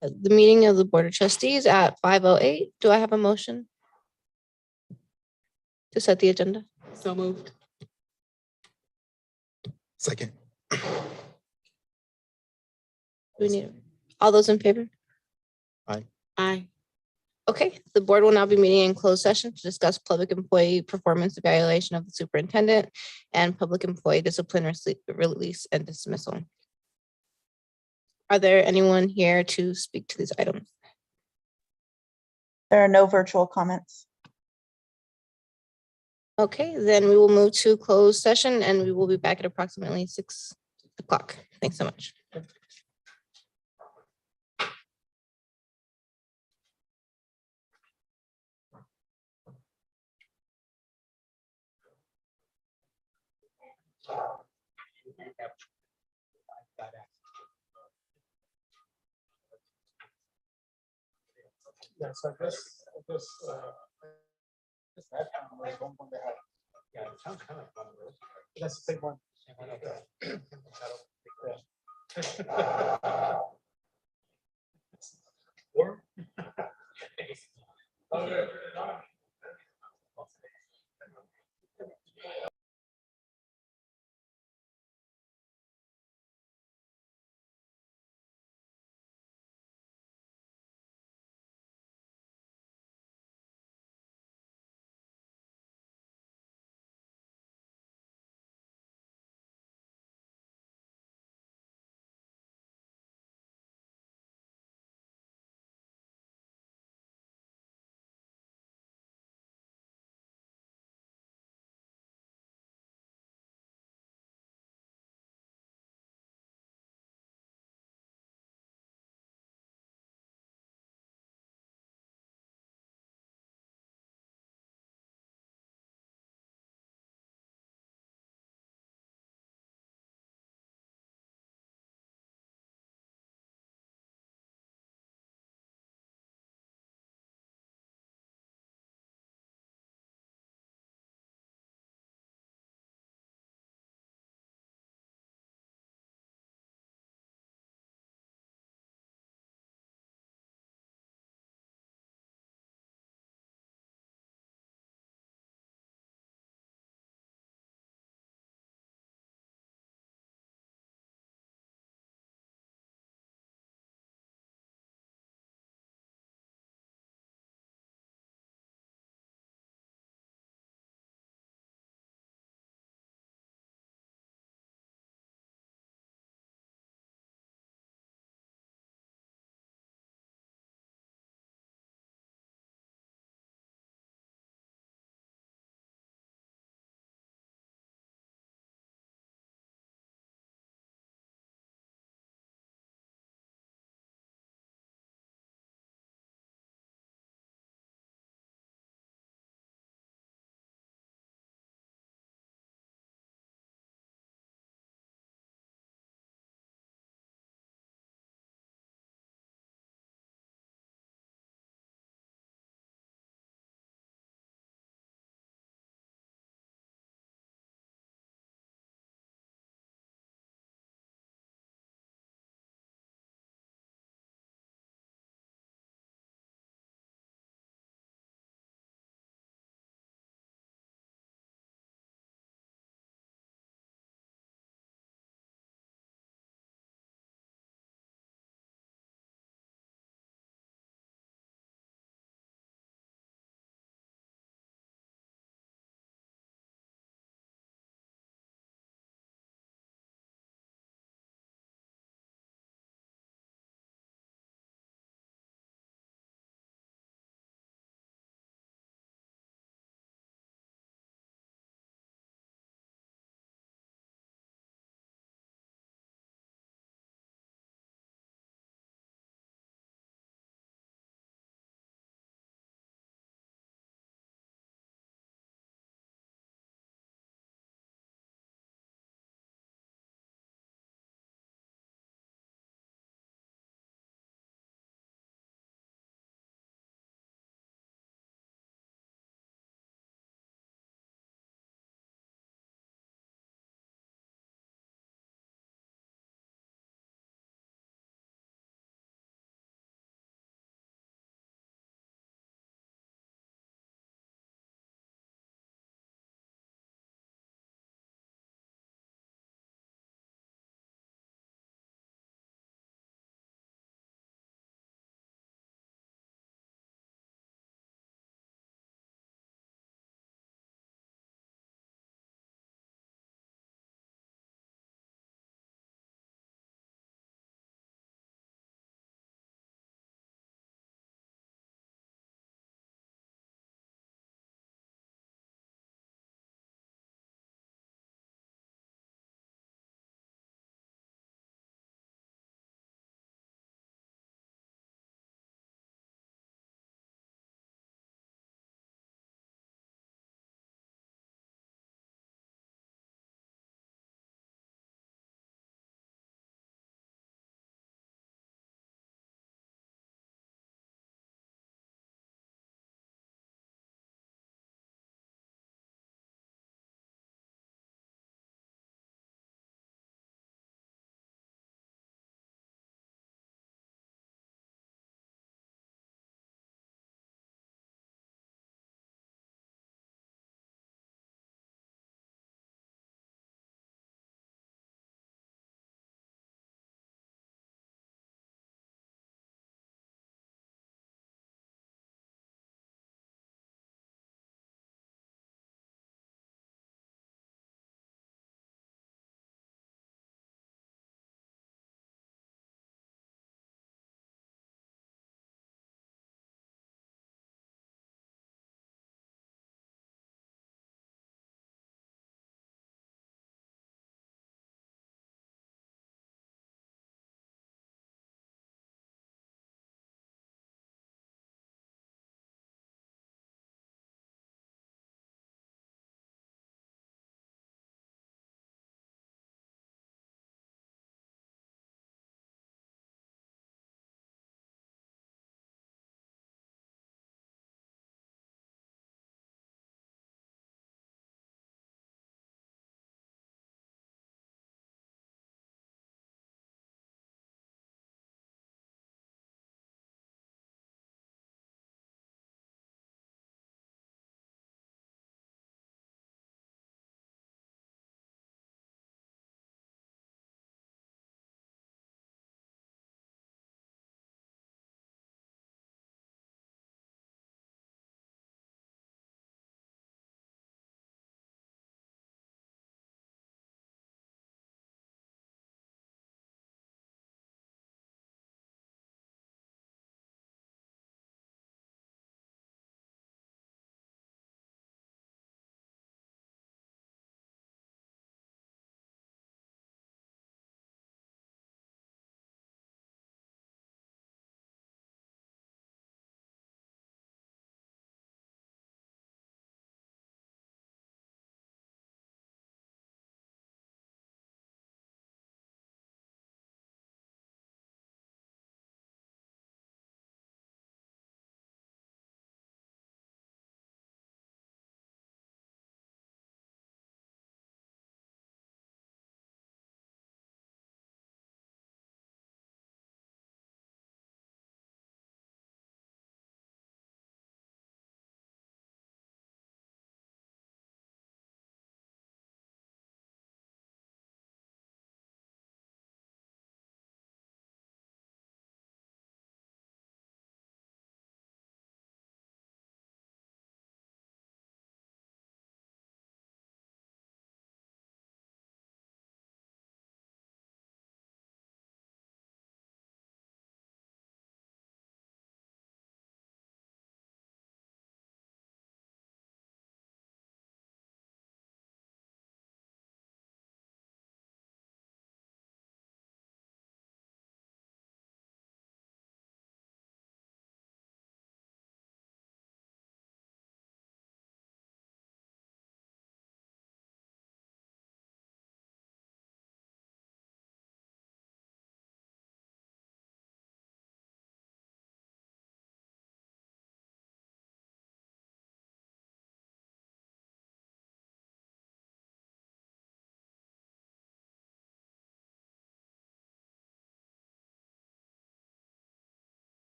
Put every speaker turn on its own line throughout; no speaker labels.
the meeting of the Board of Trustees at 5:08. Do I have a motion to set the agenda?
So moved.
Second.
Do we need, all those in favor?
Aye.
Okay, the board will now be meeting in closed session to discuss public employee performance evaluation of the superintendent and public employee discipline release and dismissal. Are there anyone here to speak to these items?
There are no virtual comments.
Okay, then we will move to closed session and we will be back at approximately 6 o'clock. Thanks so much.
Yeah, so that town was one they had. Yeah, it sounds kind of fun. That's the same one. Or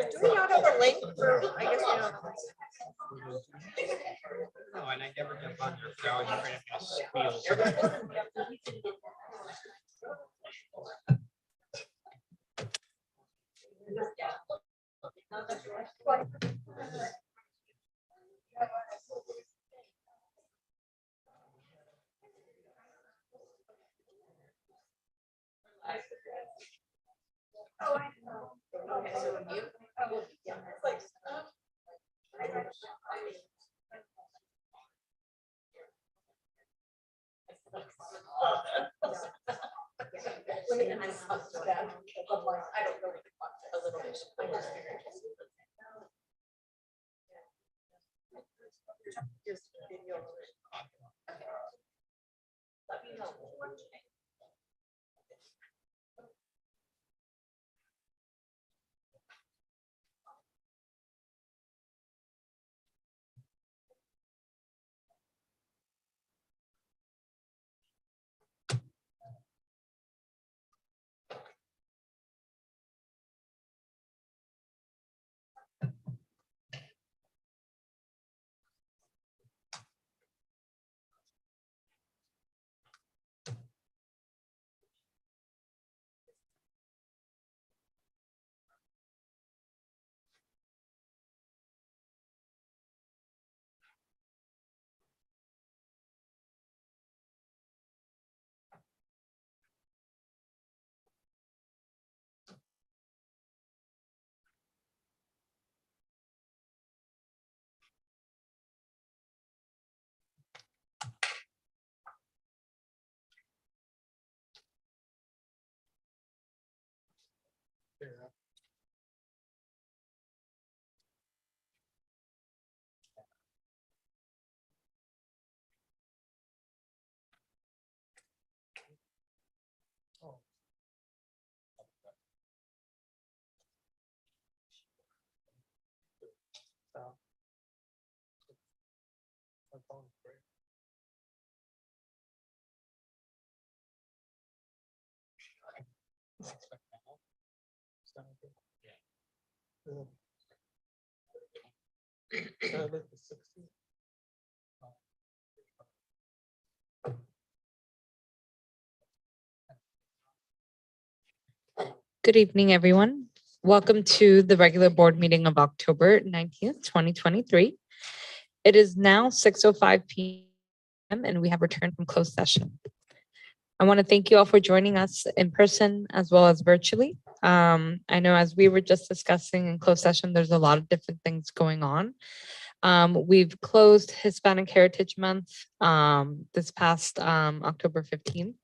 Do we not have a link for, I guess we don't.
No, and I never jump on your show. You're afraid I'm gonna squeal.
Good evening, everyone. Welcome to the regular board meeting of October 19th, 2023. It is now 6:05 p.m. and we have returned from closed session. I want to thank you all for joining us in person as well as virtually. I know as we were just discussing in closed session, there's a lot of different things going on. We've closed Hispanic Heritage Month this past October 15th.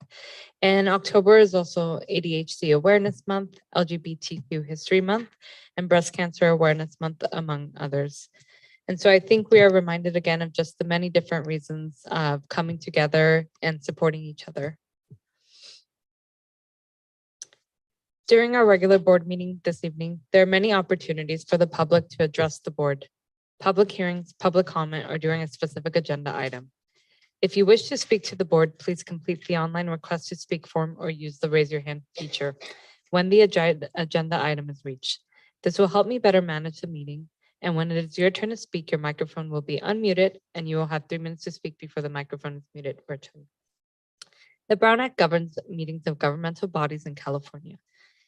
And October is also ADHD Awareness Month, LGBTQ History Month, and Breast Cancer Awareness Month, among others. And so I think we are reminded again of just the many different reasons of coming together and supporting each other. During our regular board meeting this evening, there are many opportunities for the public to address the board. Public hearings, public comment, or during a specific agenda item. If you wish to speak to the board, please complete the online request to speak form or use the raise your hand feature when the agenda item is reached. This will help me better manage the meeting. And when it is your turn to speak, your microphone will be unmuted and you will have 3 minutes to speak before the microphone is muted virtually. The Brown Act governs meetings of governmental bodies in California,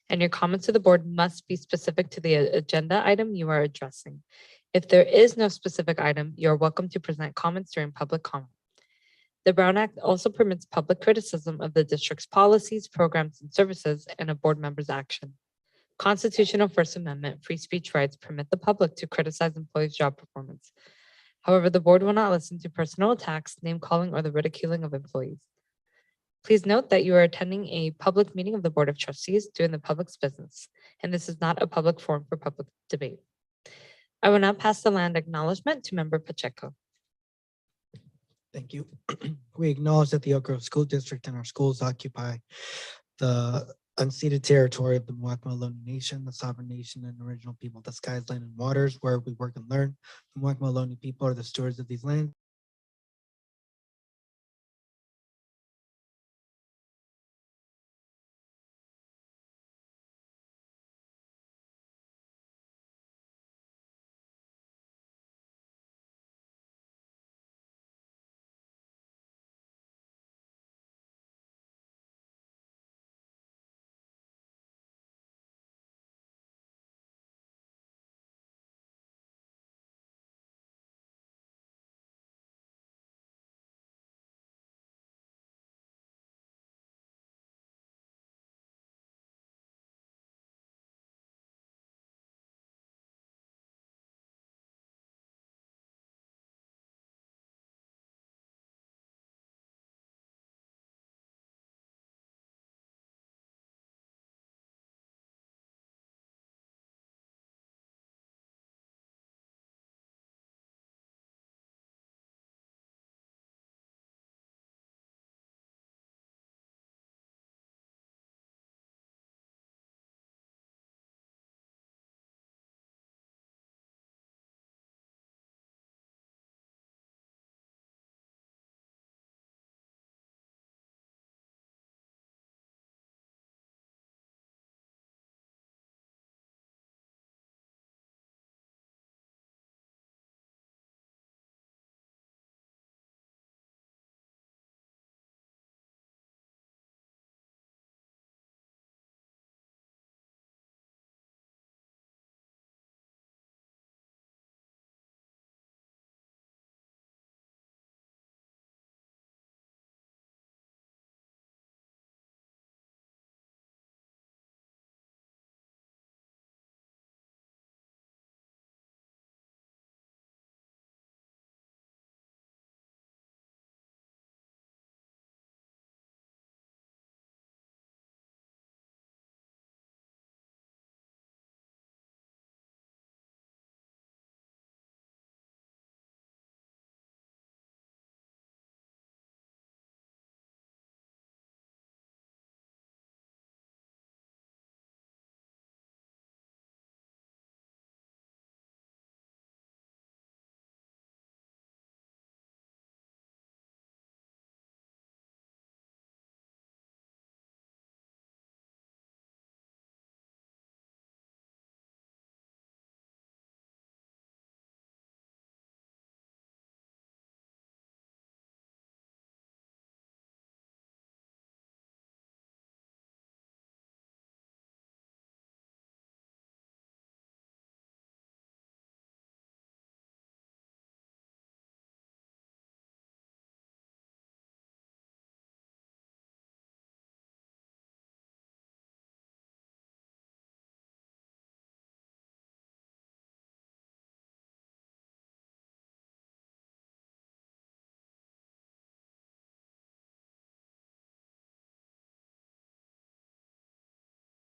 and your comments to the board must be specific to the agenda item you are addressing. If there is no specific item, you are welcome to present comments during public comment. The Brown Act also permits public criticism of the district's policies, programs, and services, and a board member's action. Constitutional First Amendment free speech rights permit the public to criticize employees' job performance. However, the board will not listen to personal attacks, name calling, or the ridiculing of employees. Please note that you are attending a public meeting of the Board of Trustees doing the public's business, and this is not a public forum for public debate. I will now pass the land acknowledgement to Member Pacheco.
Thank you. We acknowledge that the Oak Grove School District and our schools occupy the unceded territory of the Muwekma Ohlone Nation, the sovereign nation and original people of the skies, land, and waters, where we work and learn. The Muwekma Ohlone people are the stewards of these lands.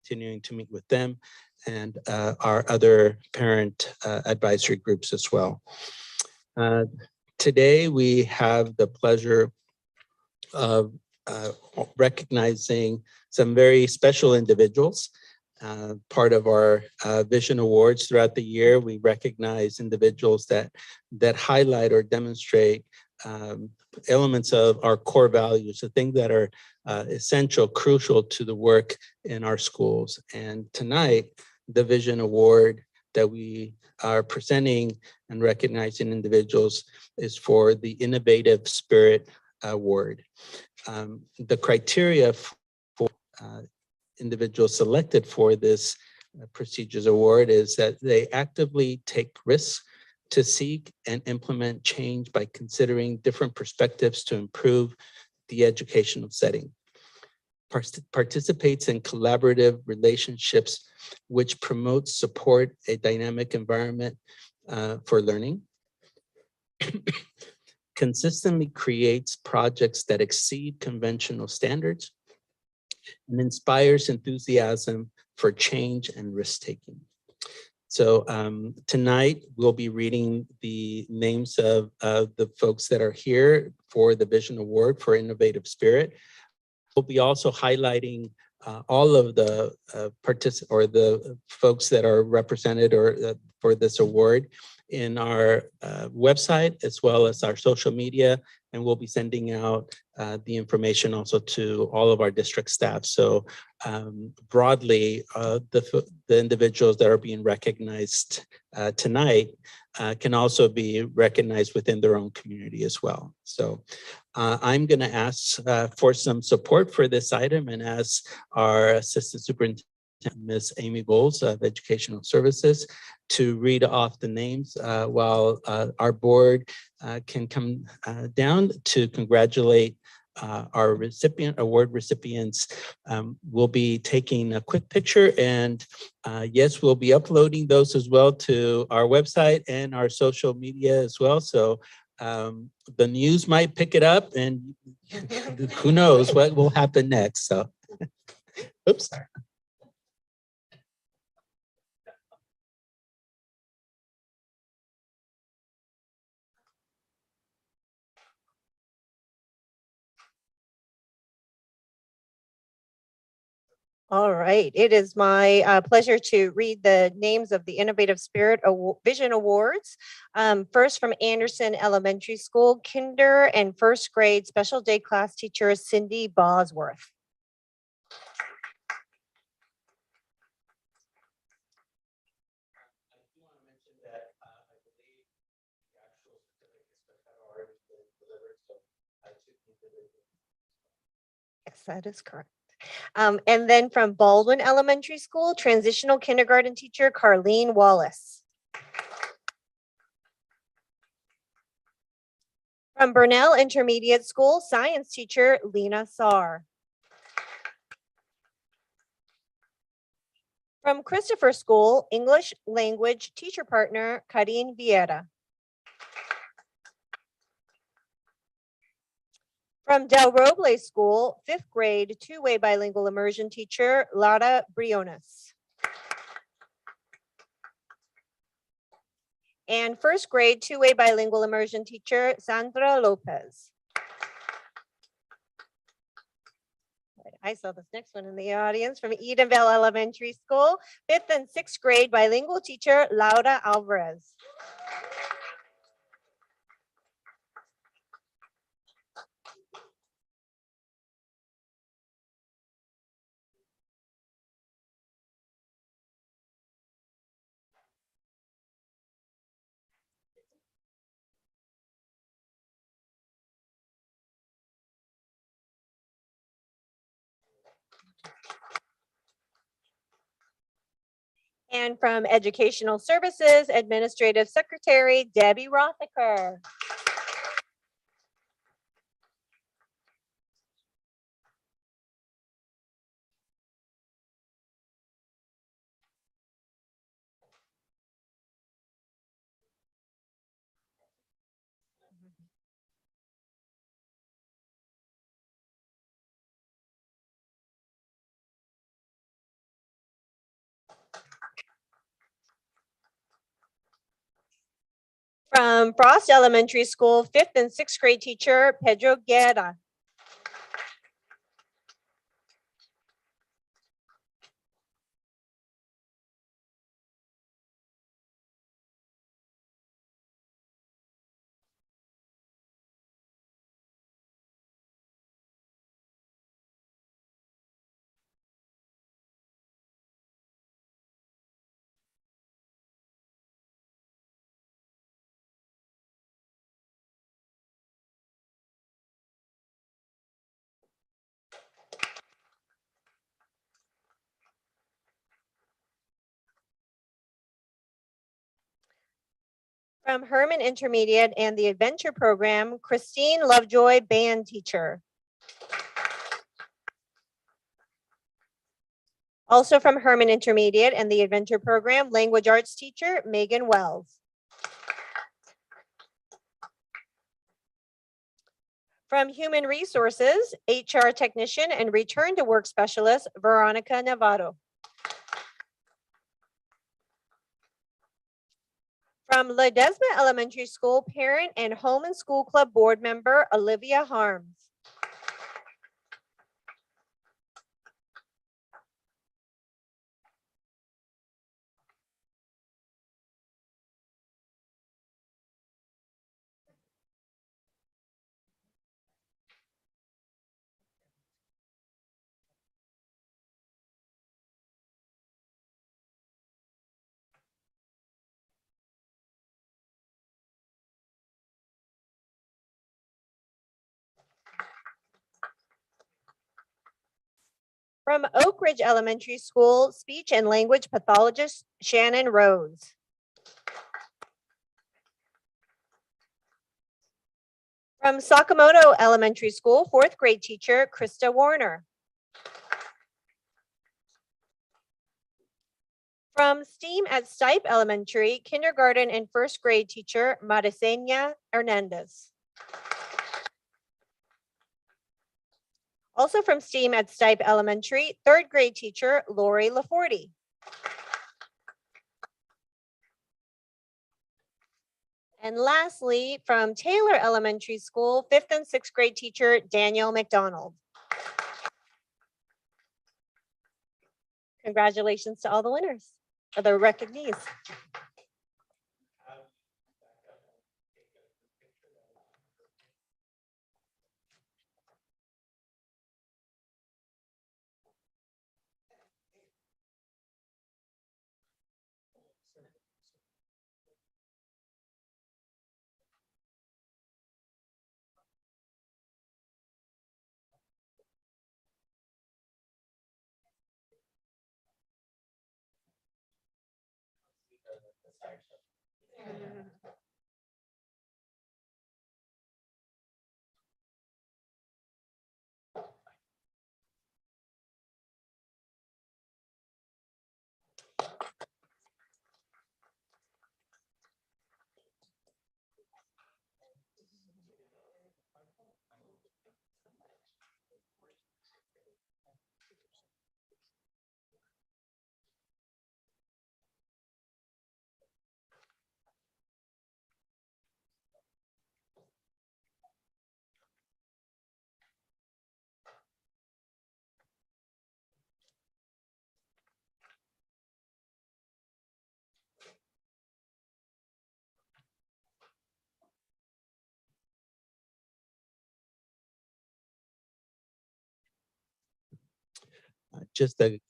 Continuing to meet with them and our other parent advisory groups as well. Today, we have the pleasure of recognizing some very special individuals. Part of our Vision Awards throughout the year, we recognize individuals that highlight or demonstrate elements of our core values, the things that are essential, crucial to the work in our schools. And tonight, the Vision Award that we are presenting and recognizing individuals is for the Innovative Spirit Award. The criteria for individuals selected for this prestigious award is that they actively take risks to seek and implement change by considering different perspectives to improve the educational setting. Participates in collaborative relationships which promotes support a dynamic environment for learning. consistently creates projects that exceed conventional standards and inspires enthusiasm for change and risk-taking. So tonight we'll be reading the names of the folks that are here for the Vision Award for Innovative Spirit. We'll be also highlighting all of the the folks that are represented for this award in our website as well as our social media, and we'll be sending out the information also to all of our district staff. So broadly, the individuals that are being recognized tonight can also be recognized within their own community as well. So I'm going to ask for some support for this item and ask our Assistant Superintendent, Ms. Amy Bowles of Educational Services, to read off the names while our board can come down to congratulate our award recipients. We'll be taking a quick picture, and yes, we'll be uploading those as well to our website and our social media as well. So the news might pick it up, and who knows what will happen next. So, oops, sorry.
All right, it is my pleasure to read the names of the Innovative Spirit Vision Awards. First, from Anderson Elementary School, kinder and first grade special day class teacher Cindy Bosworth. Yes, that is correct. And then from Baldwin Elementary School, transitional kindergarten teacher Carlene Wallace. From Burnell Intermediate School, science teacher Lena Saar. From Christopher School, English language teacher partner Karine Vieira. From Del Roble School, 5th grade two-way bilingual immersion teacher Lara Briones. And 1st grade two-way bilingual immersion teacher Sandra Lopez. I saw this next one in the audience from Edenville Elementary School, 5th and 6th grade bilingual teacher Laura Alvarez. And from Educational Services, Administrative Secretary Debbie Rothaker. From Frost Elementary School, 5th and 6th grade teacher Pedro Guerra. From Herman Intermediate and the Adventure Program, Christine Lovejoy, band teacher. Also from Herman Intermediate and the Adventure Program, language arts teacher, Megan Wells. From Human Resources, HR Technician and Return to Work Specialist, Veronica Navarro. From Ledesma Elementary School, Parent and Home and School Club Board Member, Olivia Harms. From Oak Ridge Elementary School, Speech and Language Pathologist Shannon Rose. From Sakamoto Elementary School, 4th grade teacher Krista Warner. From STEAM at Stipe Elementary, kindergarten and 1st grade teacher Maricena Hernandez. Also from STEAM at Stipe Elementary, 3rd grade teacher Lori Laforte. And lastly, from Taylor Elementary School, 5th and 6th grade teacher Daniel McDonald. Congratulations to all the winners, or the recognees.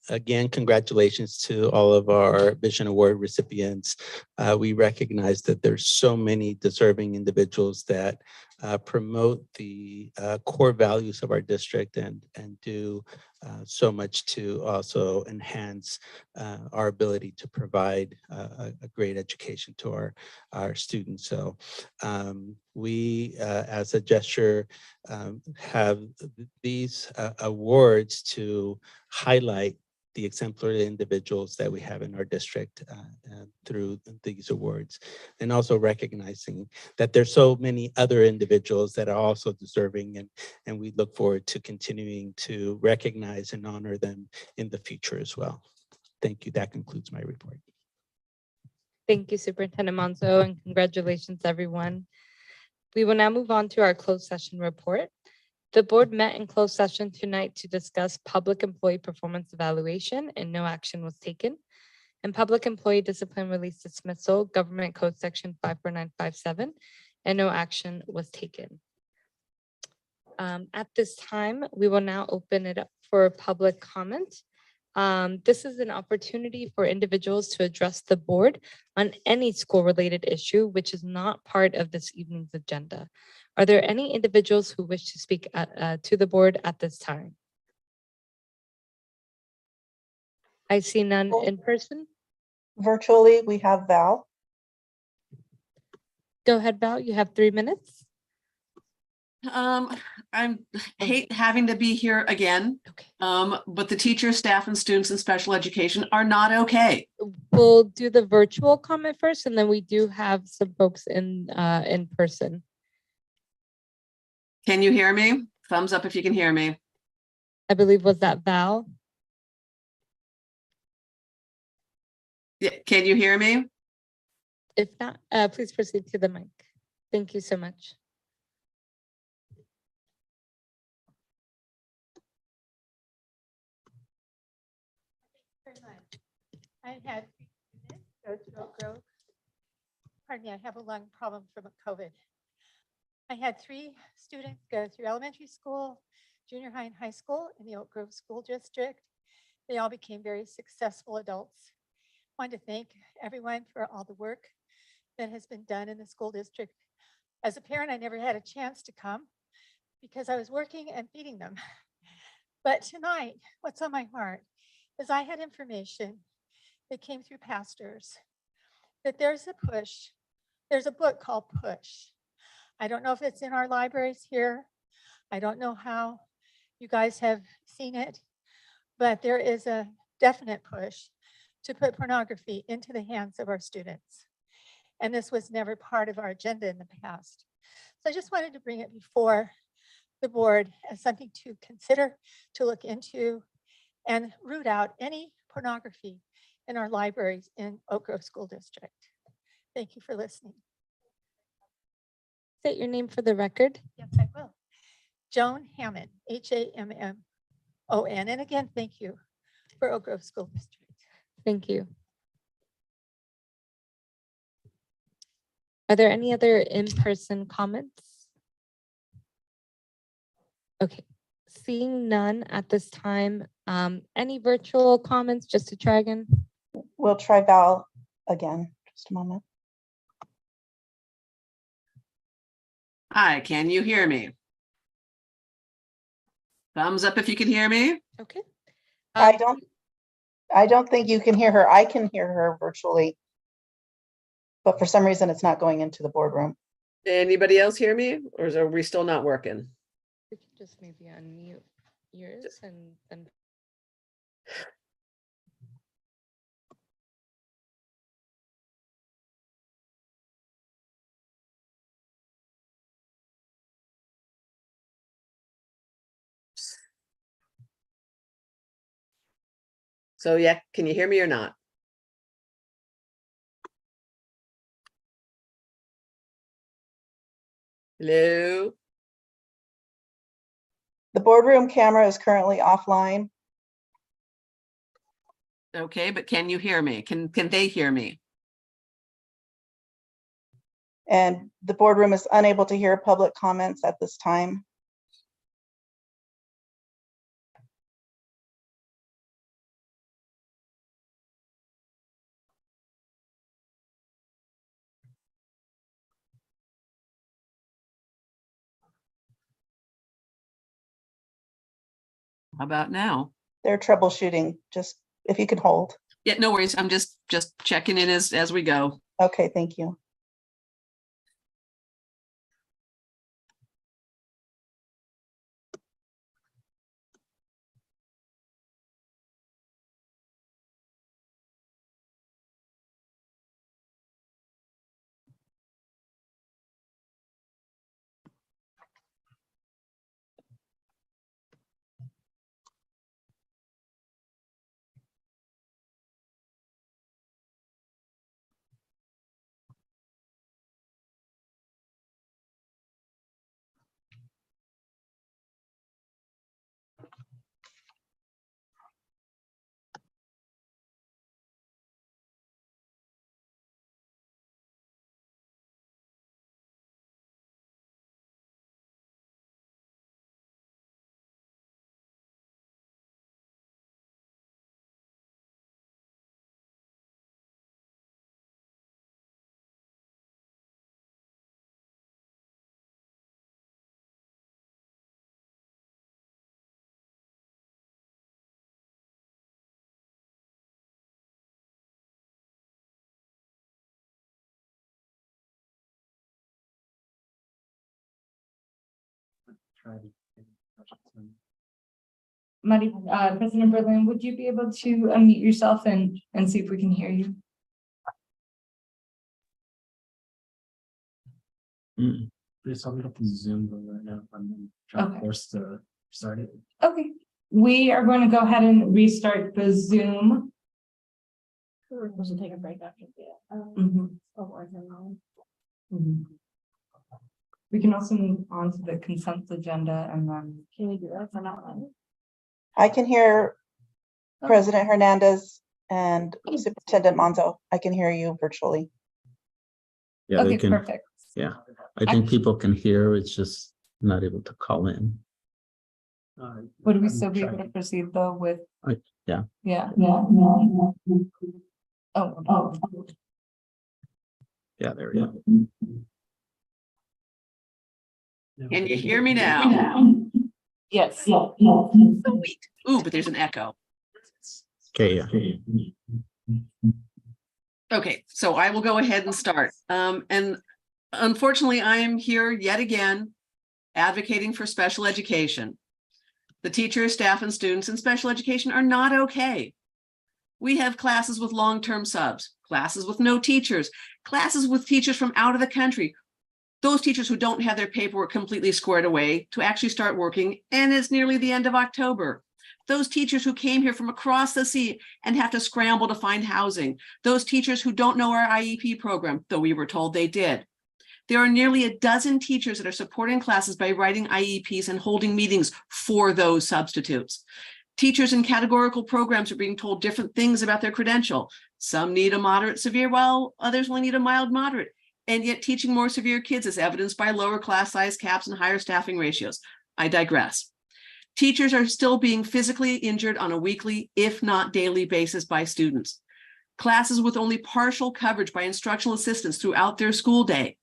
Again, congratulations to all of our Vision Award recipients. We recognize that there's so many deserving individuals that promote the core values of our district and do so much to also enhance our ability to provide a great education to our students. So we, as a gesture, have these awards to highlight the exemplary individuals that we have in our district through these awards, and also recognizing that there's so many other individuals that are also deserving, and we look forward to continuing to recognize and honor them in the future as well. Thank you. That concludes my report.
Thank you, Superintendent Monzo, and congratulations, everyone. We will now move on to our closed session report. The board met in closed session tonight to discuss public employee performance evaluation, and no action was taken. And public employee discipline, release, dismissal, Government Code Section 54957, and no action was taken. At this time, we will now open it up for public comment. This is an opportunity for individuals to address the board on any school-related issue which is not part of this evening's agenda. Are there any individuals who wish to speak to the board at this time? I see none in person.
Virtually, we have Val.
Go ahead, Val. You have 3 minutes.
I hate having to be here again,
Okay.
but the teachers, staff, and students in special education are not okay.
We'll do the virtual comment first, and then we do have some folks in person.
Can you hear me? Thumbs up if you can hear me.
I believe was that Val?
Yeah, can you hear me?
If not, please proceed to the mic. Thank you so much.
I had go to Oak Grove. Pardon me, I have a lung problem from COVID. I had 3 students go through elementary school, junior high and high school in the Oak Grove School District. They all became very successful adults. Wanted to thank everyone for all the work that has been done in the school district. As a parent, I never had a chance to come because I was working and feeding them. But tonight, what's on my heart is I had information that came through pastors that there's a push. There's a book called Push. I don't know if it's in our libraries here. I don't know how you guys have seen it, but there is a definite push to put pornography into the hands of our students. And this was never part of our agenda in the past. So I just wanted to bring it before the board as something to consider, to look into, and root out any pornography in our libraries in Oak Grove School District. Thank you for listening.
State your name for the record.
Yes, I will. Joan Hammond, Hammon. And again, thank you for Oak Grove School District.
Thank you. Are there any other in-person comments? Okay, seeing none at this time. Any virtual comments just to try again?
We'll try Val again. Just a moment.
Hi, can you hear me? Thumbs up if you can hear me.
Okay.
I don't think you can hear her. I can hear her virtually. But for some reason, it's not going into the boardroom.
Anybody else hear me, or are we still not working?
We can just maybe unmute yours and then.
So yeah, can you hear me or not? Hello?
The boardroom camera is currently offline.
Okay, but can you hear me? Can they hear me?
And the boardroom is unable to hear public comments at this time.
How about now?
They're troubleshooting. Just if you can hold.
Yeah, no worries. I'm just checking in as we go.
Okay, thank you.
President Berlin, would you be able to unmute yourself and see if we can hear you?
Please help me up in Zoom right now. I'm trying to
Okay.
force to start it.
Okay, we are going to go ahead and restart the Zoom.
We're supposed to take a break after the.
Mhm. Mhm. We can also move on to the consent agenda and then.
Can we do that for now?
I can hear
Okay.
President Hernandez and Superintendent Monzo. I can hear you virtually.
Yeah, they
Okay,
can,
perfect.
yeah. I think people can hear, it's just not able to call in.
Would we still be able to proceed though with?
Yeah.
Yeah. Oh.
Yeah, there we go.
Can you hear me now?
Yes.
So weak. Ooh, but there's an echo.
Okay, yeah.
Okay, so I will go ahead and start. And unfortunately, I am here yet again advocating for special education. The teachers, staff, and students in special education are not okay. We have classes with long-term subs, classes with no teachers, classes with teachers from out of the country, those teachers who don't have their paperwork completely squared away to actually start working, and it's nearly the end of October. Those teachers who came here from across the sea and have to scramble to find housing. Those teachers who don't know our IEP program, though we were told they did. There are nearly a dozen teachers that are supporting classes by writing IEPs and holding meetings for those substitutes. Teachers in categorical programs are being told different things about their credential. Some need a moderate severe, while others only need a mild moderate. And yet teaching more severe kids is evidenced by lower class size caps and higher staffing ratios. I digress. Teachers are still being physically injured on a weekly, if not daily basis by students. Classes with only partial coverage by instructional assistants throughout their school day.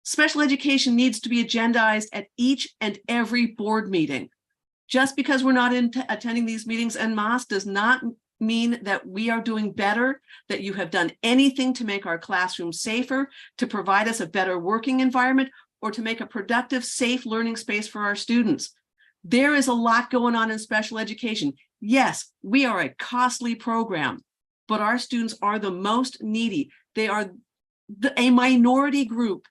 Special education needs to be agendized at each and every board meeting. Just because we're not attending these meetings en masse does not mean that we are doing better, that you have done anything to make our classrooms safer, to provide us a better working environment, or to make a productive, safe learning space for our students. There is a lot going on in special education. Yes, we are a costly program, but our students are the most needy. They are a minority group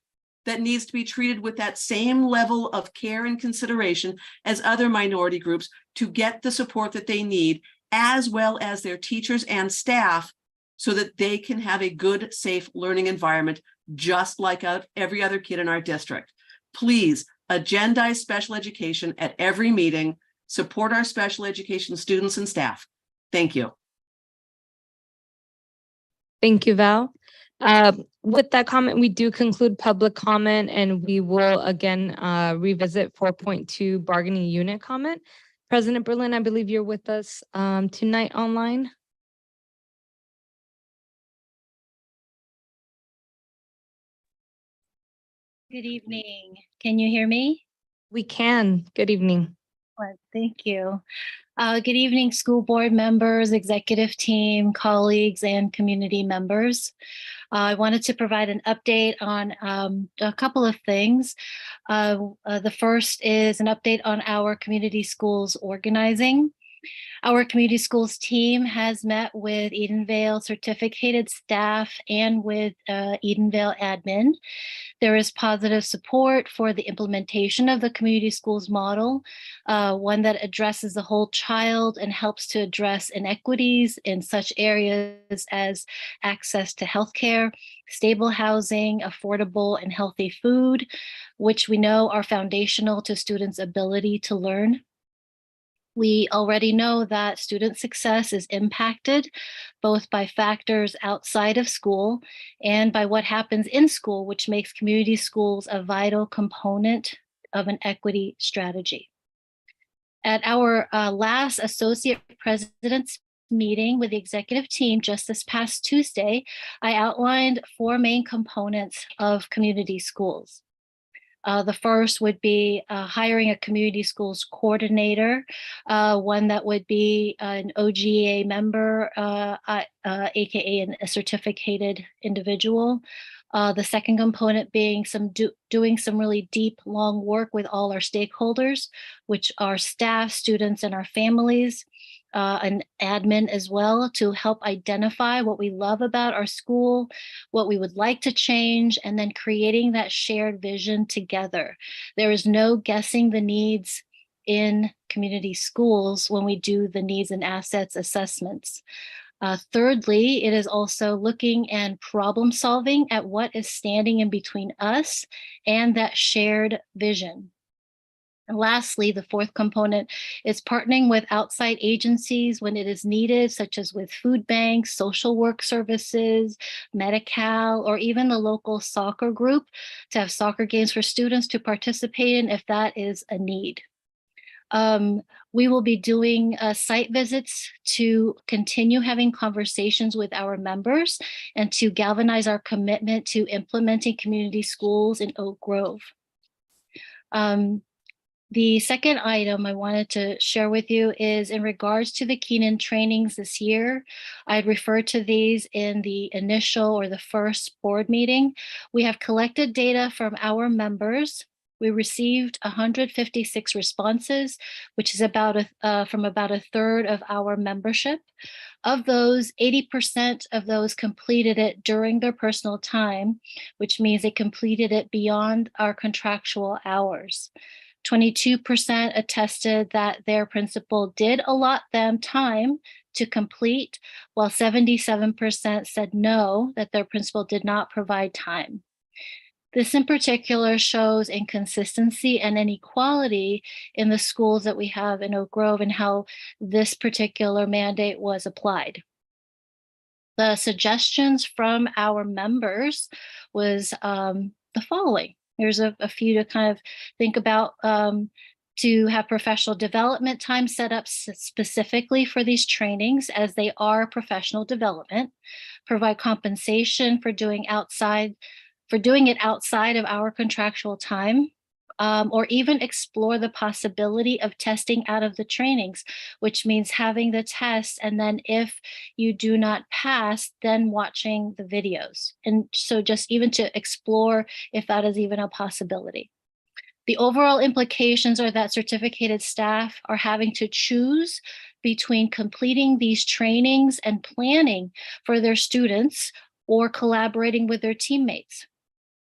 that needs to be treated with that same level of care and consideration as other minority groups to get the support that they need, as well as their teachers and staff, so that they can have a good, safe learning environment, just like every other kid in our district. Please agendize special education at every meeting, support our special education students and staff. Thank you.
Thank you, Val. With that comment, we do conclude public comment, and we will again revisit 4.2 bargaining unit comment. President Berlin, I believe you're with us tonight online.
Good evening. Can you hear me?
We can. Good evening.
Thank you. Good evening, school board members, executive team, colleagues, and community members. I wanted to provide an update on a couple of things. The first is an update on our community schools organizing. Our community schools team has met with Edenvale certificated staff and with Edenvale admin. There is positive support for the implementation of the community schools model, one that addresses the whole child and helps to address inequities in such areas as access to healthcare, stable housing, affordable and healthy food, which we know are foundational to students' ability to learn. We already know that student success is impacted both by factors outside of school and by what happens in school, which makes community schools a vital component of an equity strategy. At our last associate president's meeting with the executive team just this past Tuesday, I outlined 4 main components of community schools. The first would be hiring a community schools coordinator, one that would be an OGA member, AKA a certificated individual, The second component being doing some really deep, long work with all our stakeholders, which are staff, students, and our families, and admin as well, to help identify what we love about our school, what we would like to change, and then creating that shared vision together. There is no guessing the needs in community schools when we do the needs and assets assessments. Thirdly, it is also looking and problem solving at what is standing in between us and that shared vision. And lastly, the fourth component is partnering with outside agencies when it is needed, such as with food banks, social work services, Medi-Cal, or even the local soccer group to have soccer games for students to participate in if that is a need. We will be doing site visits to continue having conversations with our members and to galvanize our commitment to implementing community schools in Oak Grove. The second item I wanted to share with you is in regards to the Keenan trainings this year. I'd refer to these in the initial or the first board meeting. We have collected data from our members. We received 156 responses, which is from about a third of our membership. Of those, 80% of those completed it during their personal time, which means they completed it beyond our contractual hours. 22% attested that their principal did allot them time to complete, while 77% said no, that their principal did not provide time. This in particular shows inconsistency and inequality in the schools that we have in Oak Grove and how this particular mandate was applied. The suggestions from our members was the following. There's a few to kind of think about, to have professional development time set up specifically for these trainings as they are professional development, provide compensation for doing it outside of our contractual time, or even explore the possibility of testing out of the trainings, which means having the test and then if you do not pass, then watching the videos. And so just even to explore if that is even a possibility. The overall implications are that certificated staff are having to choose between completing these trainings and planning for their students or collaborating with their teammates.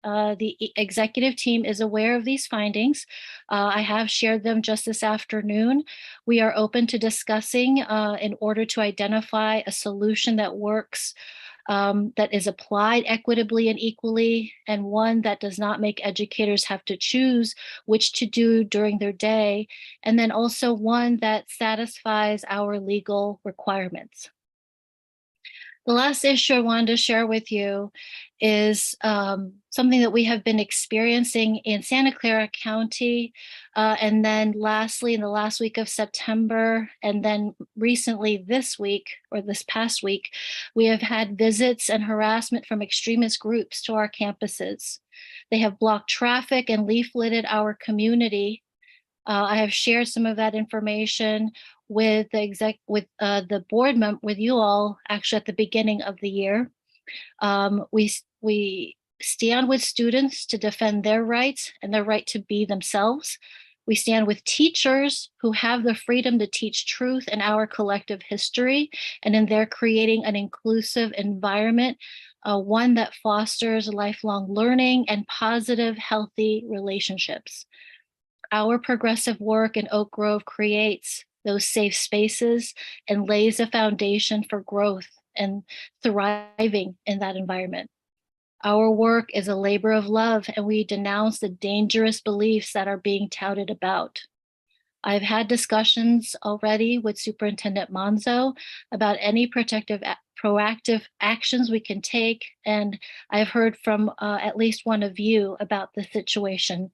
The executive team is aware of these findings. I have shared them just this afternoon. We are open to discussing in order to identify a solution that works, that is applied equitably and equally, and one that does not make educators have to choose which to do during their day, and then also one that satisfies our legal requirements. The last issue I wanted to share with you is something that we have been experiencing in Santa Clara County. And then lastly, in the last week of September, and then recently this week, or this past week, we have had visits and harassment from extremist groups to our campuses. They have blocked traffic and leafleted our community. I have shared some of that information with the board member, with you all, actually at the beginning of the year. We stand with students to defend their rights and their right to be themselves. We stand with teachers who have the freedom to teach truth in our collective history, and in their creating an inclusive environment, one that fosters lifelong learning and positive, healthy relationships. Our progressive work in Oak Grove creates those safe spaces and lays a foundation for growth and thriving in that environment. Our work is a labor of love, and we denounce the dangerous beliefs that are being touted about. I've had discussions already with Superintendent Monzo about any proactive actions we can take, and I've heard from at least one of you about the situation.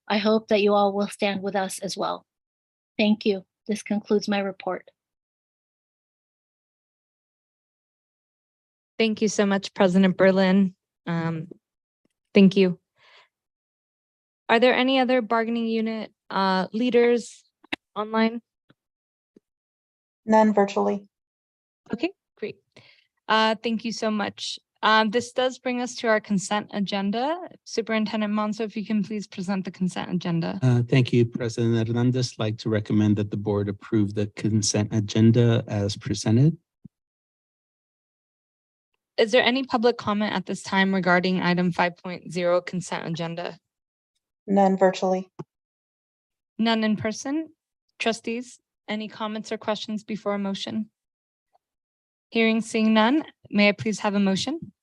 I hope that you all will stand with us as well. Thank you. This concludes my report.
Thank you so much, President Berlin. Thank you. Are there any other bargaining unit leaders online?
None virtually.
Okay, great. Thank you so much. This does bring us to our consent agenda. Superintendent Monso, if you can please present the consent agenda.
Thank you, President Hernandez. I'd like to recommend that the board approve the consent agenda as presented.
Is there any public comment at this time regarding item 5.0 consent agenda?
None virtually.
None in person? Trustees, any comments or questions before a motion? Hearing, seeing none, may I please have a motion?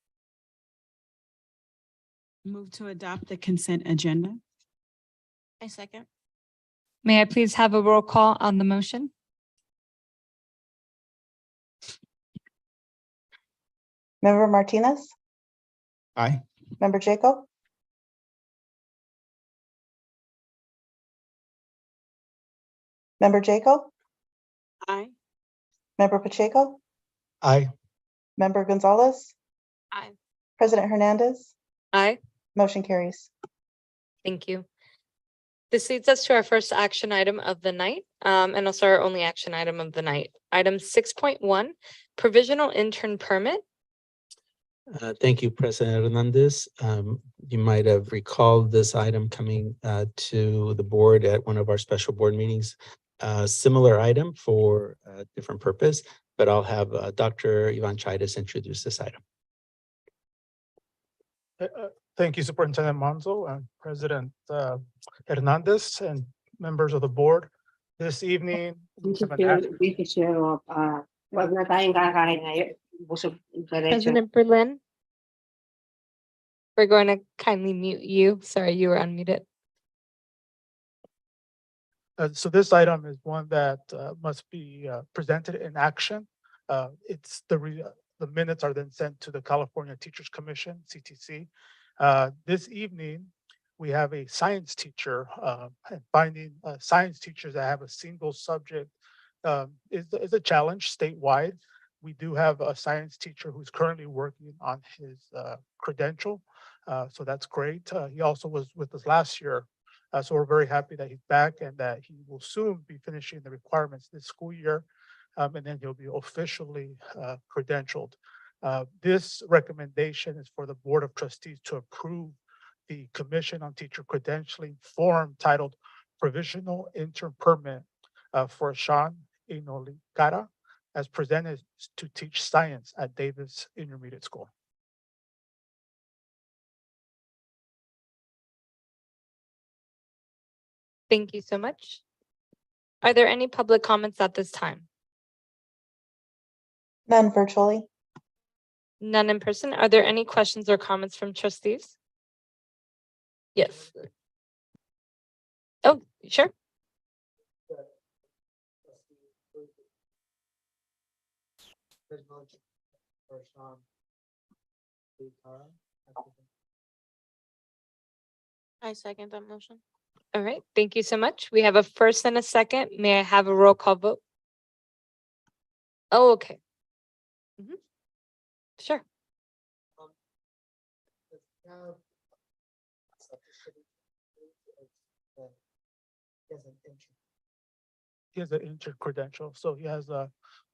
Move to adopt the consent agenda.
I second.
May I please have a roll call on the motion?
Member Martinez,
Aye.
Member Jacob, Member Jacob,
Aye.
Member Pacheco,
Aye.
Member Gonzalez,
Aye.
President Hernandez,
Aye.
motion carries.
Thank you. This leads us to our first action item of the night, and also our only action item of the night. Item 6.1, provisional intern permit.
Thank you, President Hernandez. You might have recalled this item coming to the board at one of our special board meetings. Similar item for a different purpose, but I'll have Dr. Ivan Chaitis introduce this item.
Thank you, Superintendent Monzo and President Hernandez and members of the board. This evening, we have an
President Berlin. We're going to kindly mute you. Sorry, you were unmuted.
So this item is one that must be presented in action. It's the minutes are then sent to the California Teachers Commission, CTC. This evening, we have a science teacher and finding science teachers that have a single subject is a challenge statewide. We do have a science teacher who's currently working on his credential. So that's great. He also was with us last year. So we're very happy that he's back and that he will soon be finishing the requirements this school year. And then he'll be officially credentialed. This recommendation is for the Board of Trustees to approve the Commission on Teacher Credentialing form titled Provisional Intern Permit for Sean Inolikara as presented to teach science at Davis Intermediate School.
Thank you so much. Are there any public comments at this time?
None virtually.
None in person. Are there any questions or comments from trustees? Yes. Oh, sure.
I second that motion.
All right, thank you so much. We have a first and a second. May I have a roll call vote? Oh, okay. Mhm. Sure.
He has an intern credential, so he has a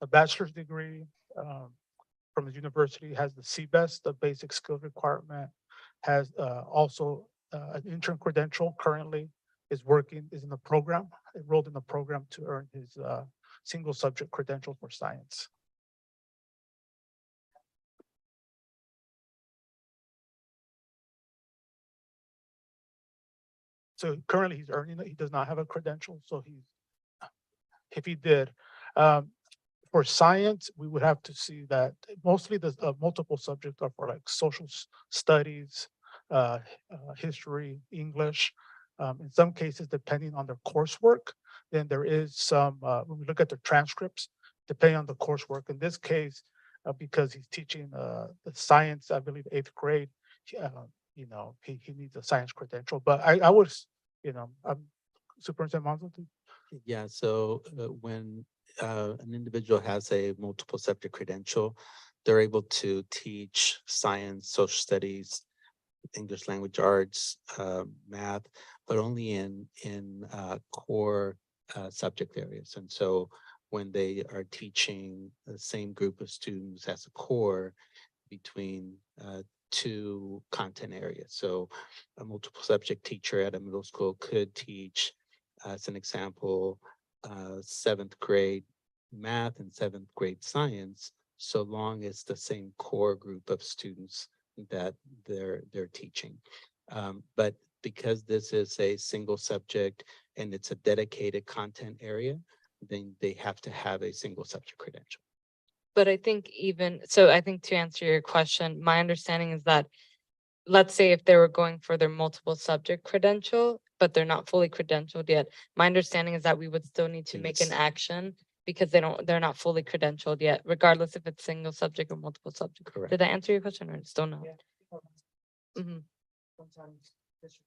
bachelor's degree from the university, has the CBEST, the basic skill requirement, has also an intern credential currently, is in the program, enrolled in the program to earn his single subject credential for science. So currently he's earning it. He does not have a credential, so if he did, for science, we would have to see that mostly the multiple subjects are for like social studies, history, English. In some cases, depending on their coursework, then there is some, when we look at the transcripts, depending on the coursework. In this case, because he's teaching the science, I believe 8th grade, he needs a science credential. But I was, Superintendent Monzo.
Yeah, so when an individual has a multiple subject credential, they're able to teach science, social studies, English language arts, math, but only in core subject areas. And so when they are teaching the same group of students as a core between to content areas. So a multiple subject teacher at a middle school could teach, as an example, seventh grade math and seventh grade science, so long as the same core group of students that they're teaching. But because this is a single subject and it's a dedicated content area, then they have to have a single subject credential.
But I think I think to answer your question, my understanding is that, let's say if they were going for their multiple subject credential, but they're not fully credentialed yet, my understanding is that we would still need to
Think
make an
it's-
action because they're not fully credentialed yet, regardless if it's single subject or multiple subject.
Correct.
Did I answer your question or still no?
Yeah.
Mhm.
Sometimes districts-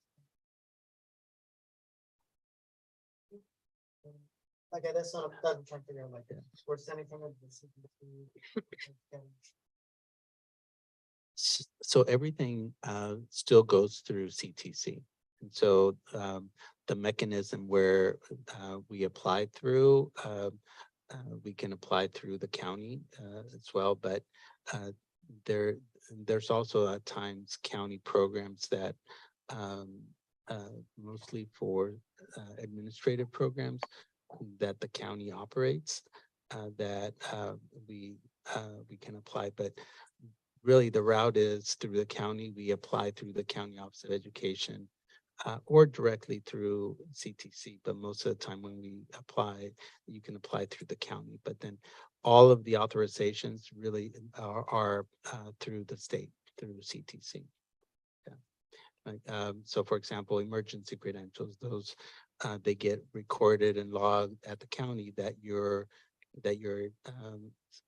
Like, that's not, I'm trying to figure out, like, we're sending from the CPC.
So everything still goes through CTC. And so the mechanism where we apply through, we can apply through the county as well, but there's also at times county programs that mostly for administrative programs that the county operates that we can apply, but really the route is through the county. We apply through the County Office of Education or directly through CTC. But most of the time when we apply, you can apply through the county. But then all of the authorizations really are through the state, through CTC. Yeah. Like, so for example, emergency credentials, those they get recorded and logged at the county that you're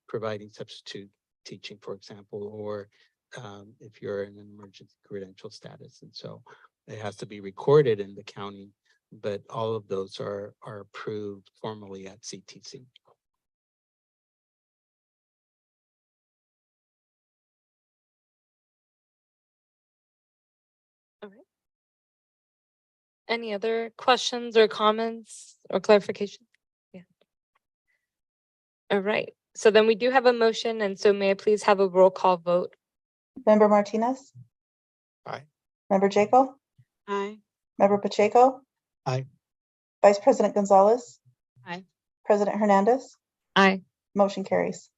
providing substitute teaching, for example, or if you're in an emergency credential status. And so it has to be recorded in the county, but all of those are approved formally at CTC.
All right. Any other questions or comments or clarification? Yeah. All right. So then we do have a motion, and so may I please have a roll call vote?
Member Martinez?
Aye.
Member Jacob?
Aye.
Member Pacheco?
Aye.
Vice President Gonzalez?
Aye.
President Hernandez?
Aye.
Motion carries.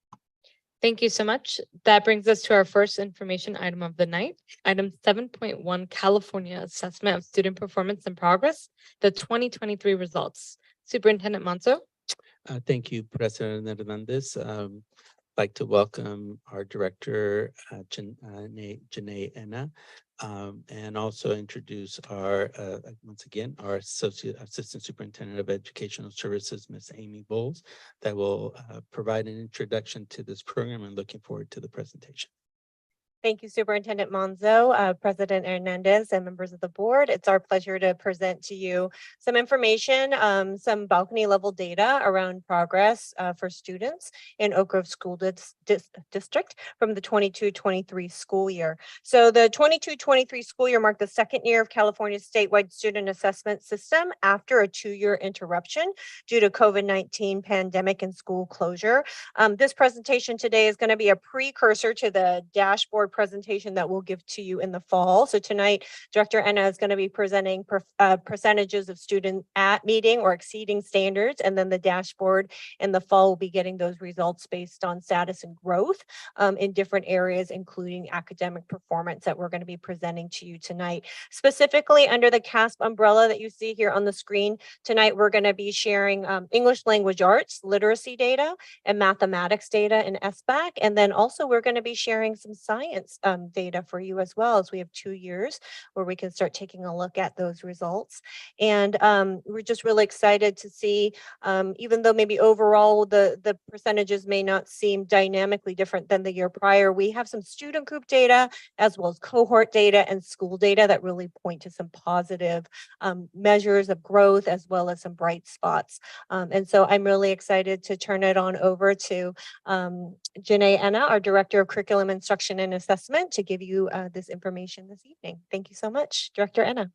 Thank you so much. That brings us to our first information item of the night. Item 7.1, California Assessment of Student Performance and Progress, the 2023 results. Superintendent Monzo.
Thank you, President Hernandez. Like to welcome our director, Janae Enna, and also introduce our, once again, our Assistant Superintendent of Educational Services, Ms. Amy Bowles, that will provide an introduction to this program, and looking forward to the presentation.
Thank you, Superintendent Monzo, President Hernandez, and members of the board. It's our pleasure to present to you some information, some balcony level data around progress for students in Oak Grove School District from the 22-23 school year. So the 22-23 school year marked the second year of California's statewide student assessment system after a 2-year interruption due to COVID-19 pandemic and school closure. This presentation today is going to be a precursor to the dashboard presentation that we'll give to you in the fall. So tonight, Director Enna is going to be presenting percentages of students at meeting or exceeding standards, and then the dashboard in the fall will be getting those results based on status and growth in different areas, including academic performance that we're going to be presenting to you tonight. Specifically under the CASP umbrella that you see here on the screen tonight, we're going to be sharing English language arts, literacy data, and mathematics data in SBAC. And then also we're going to be sharing some science data for you as well, as we have 2 years where we can start taking a look at those results. And we're just really excited to see, even though maybe overall the percentages may not seem dynamically different than the year prior, we have some student group data as well as cohort data and school data that really point to some positive measures of growth as well as some bright spots. And so I'm really excited to turn it on over to Janae Enna, our Director of Curriculum Instruction and Assessment, to give you this information this evening. Thank you so much, Director Enna.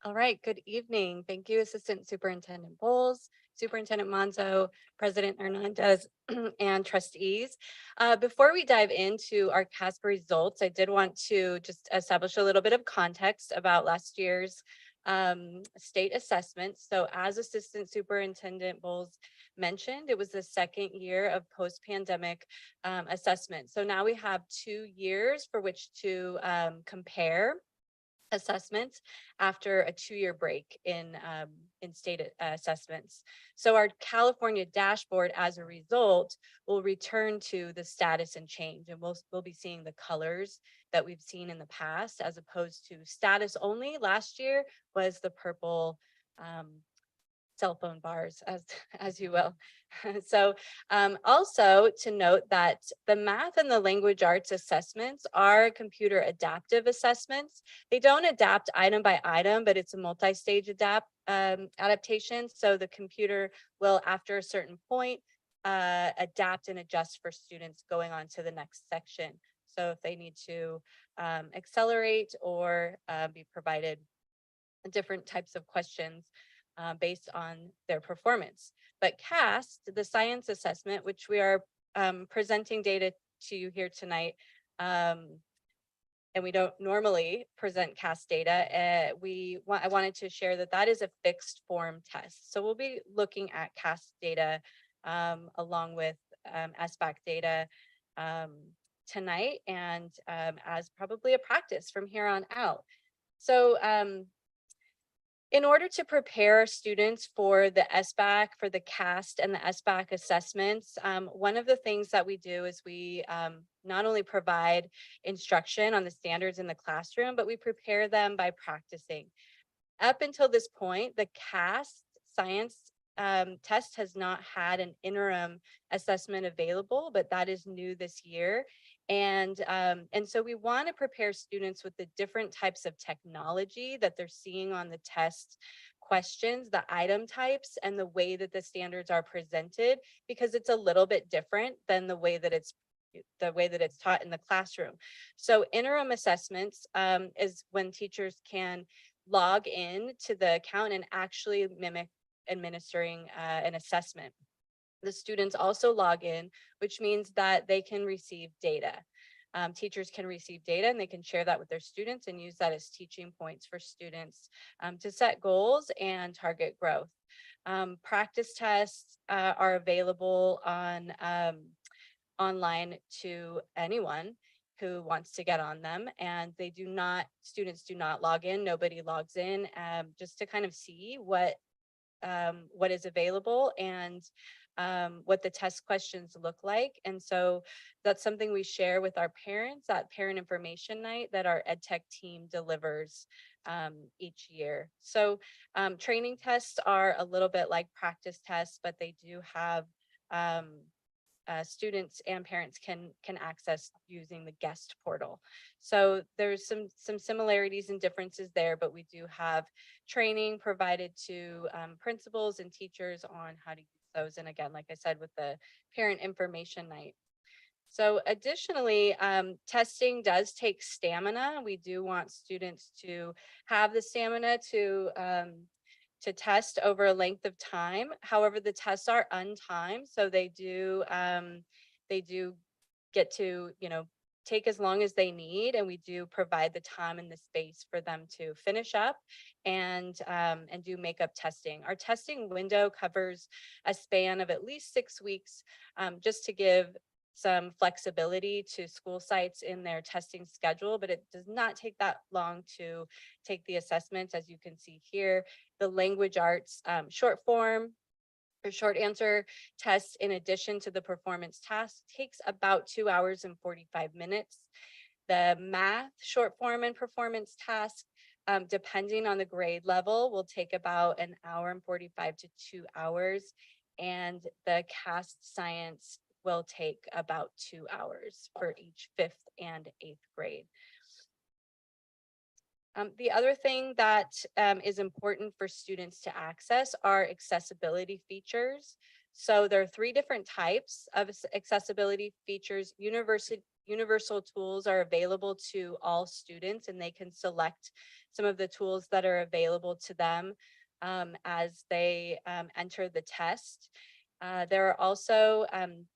All right, good evening. Thank you, Assistant Superintendent Bowles. Superintendent Monzo, President Hernandez, and trustees. Before we dive into our CASP results, I did want to just establish a little bit of context about last year's state assessment. So as Assistant Superintendent Bowles mentioned, it was the second year of post-pandemic assessment. So now we have 2 years for which to compare assessments after a 2-year break in state assessments. So our California dashboard, as a result, will return to the status and change, and we'll be seeing the colors that we've seen in the past, as opposed to status only. Last year was the purple cell phone bars, as you will. So also to note that the math and the language arts assessments are computer adaptive assessments. They don't adapt item by item, but it's a multi-stage adaptation. So the computer will, after a certain point, adapt and adjust for students going on to the next section. So if they need to accelerate or be provided different types of questions based on their performance. But CAST, the science assessment, which we are presenting data to you here tonight, and we don't normally present CAST data, I wanted to share that that is a fixed form test. So we'll be looking at CAST data along with SBAC data tonight, and as probably a practice from here on out. So in order to prepare students for the SBAC, for the CAST and the SBAC assessments, one of the things that we do is we not only provide instruction on the standards in the classroom, but we prepare them by practicing. Up until this point, the CAST science test has not had an interim assessment available, but that is new this year. And so we want to prepare students with the different types of technology that they're seeing on the test questions, the item types, and the way that the standards are presented, because it's a little bit different than the way that it's taught in the classroom. So interim assessments is when teachers can log in to the account and actually mimic administering an assessment. The students also log in, which means that they can receive data. Teachers can receive data and they can share that with their students and use that as teaching points for students to set goals and target growth. Practice tests are available on online to anyone who wants to get on them, and students do not log in, nobody logs in, just to kind of see what is available and what the test questions look like. And so that's something we share with our parents at Parent Information Night that our EdTech team delivers each year. So training tests are a little bit like practice tests, but they do have students and parents can access using the guest portal. So there's some similarities and differences there, but we do have training provided to principals and teachers on how to use those. And again, like I said, with the Parent Information Night. So additionally, testing does take stamina. We do want students to have the stamina to test over a length of time. However, the tests are untimed, so they do get to, take as long as they need, and we do provide the time and the space for them to finish up and do makeup testing. Our testing window covers a span of at least 6 weeks, just to give some flexibility to school sites in their testing schedule, but it does not take that long to take the assessments. As you can see here, the language arts short form or short answer tests, in addition to the performance task, takes about 2 hours and 45 minutes. The math short form and performance task, depending on the grade level, will take about 1 hour and 45 to 2 hours. And the CAST science will take about 2 hours for each 5th and 8th grade. The other thing that is important for students to access are accessibility features. So there are 3 different types of accessibility features. Universal tools are available to all students, and they can select some of the tools that are available to them. as they enter the test. There are also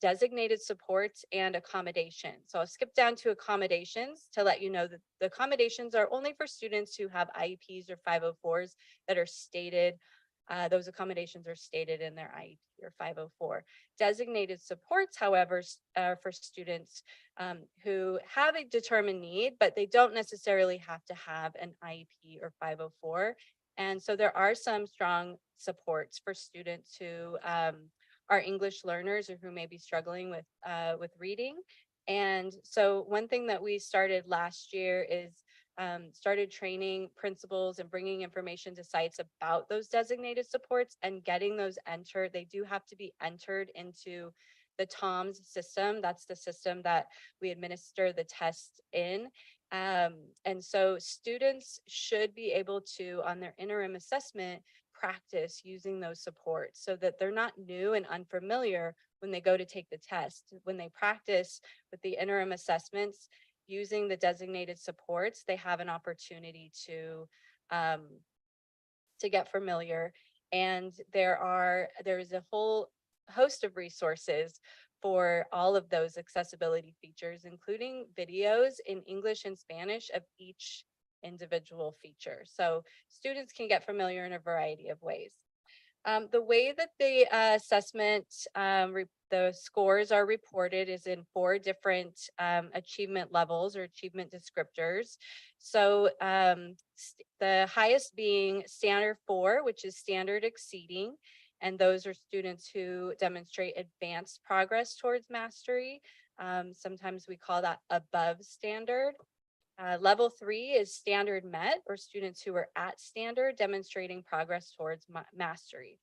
designated supports and accommodations. So I'll skip down to accommodations to let you know that the accommodations are only for students who have IEPs or 504s that are stated. Those accommodations are stated in their IEP or 504. Designated supports, however, are for students who have a determined need, but they don't necessarily have to have an IEP or 504. And so there are some strong supports for students who are English learners or who may be struggling with reading. And so one thing that we started last year is started training principals and bringing information to sites about those designated supports and getting those entered. They do have to be entered into the TOMS system. That's the system that we administer the test in. And so students should be able to, on their interim assessment, practice using those supports so that they're not new and unfamiliar when they go to take the test. When they practice with the interim assessments using the designated supports, they have an opportunity to get familiar. And there is a whole host of resources for all of those accessibility features, including videos in English and Spanish of each individual feature. So students can get familiar in a variety of ways. The way that the assessment, the scores are reported is in 4 different achievement levels or achievement descriptors. So the highest being standard 4, which is standard exceeding. And those are students who demonstrate advanced progress towards mastery. Sometimes we call that above standard. Level 3 is standard met, or students who are at standard demonstrating progress towards mastery.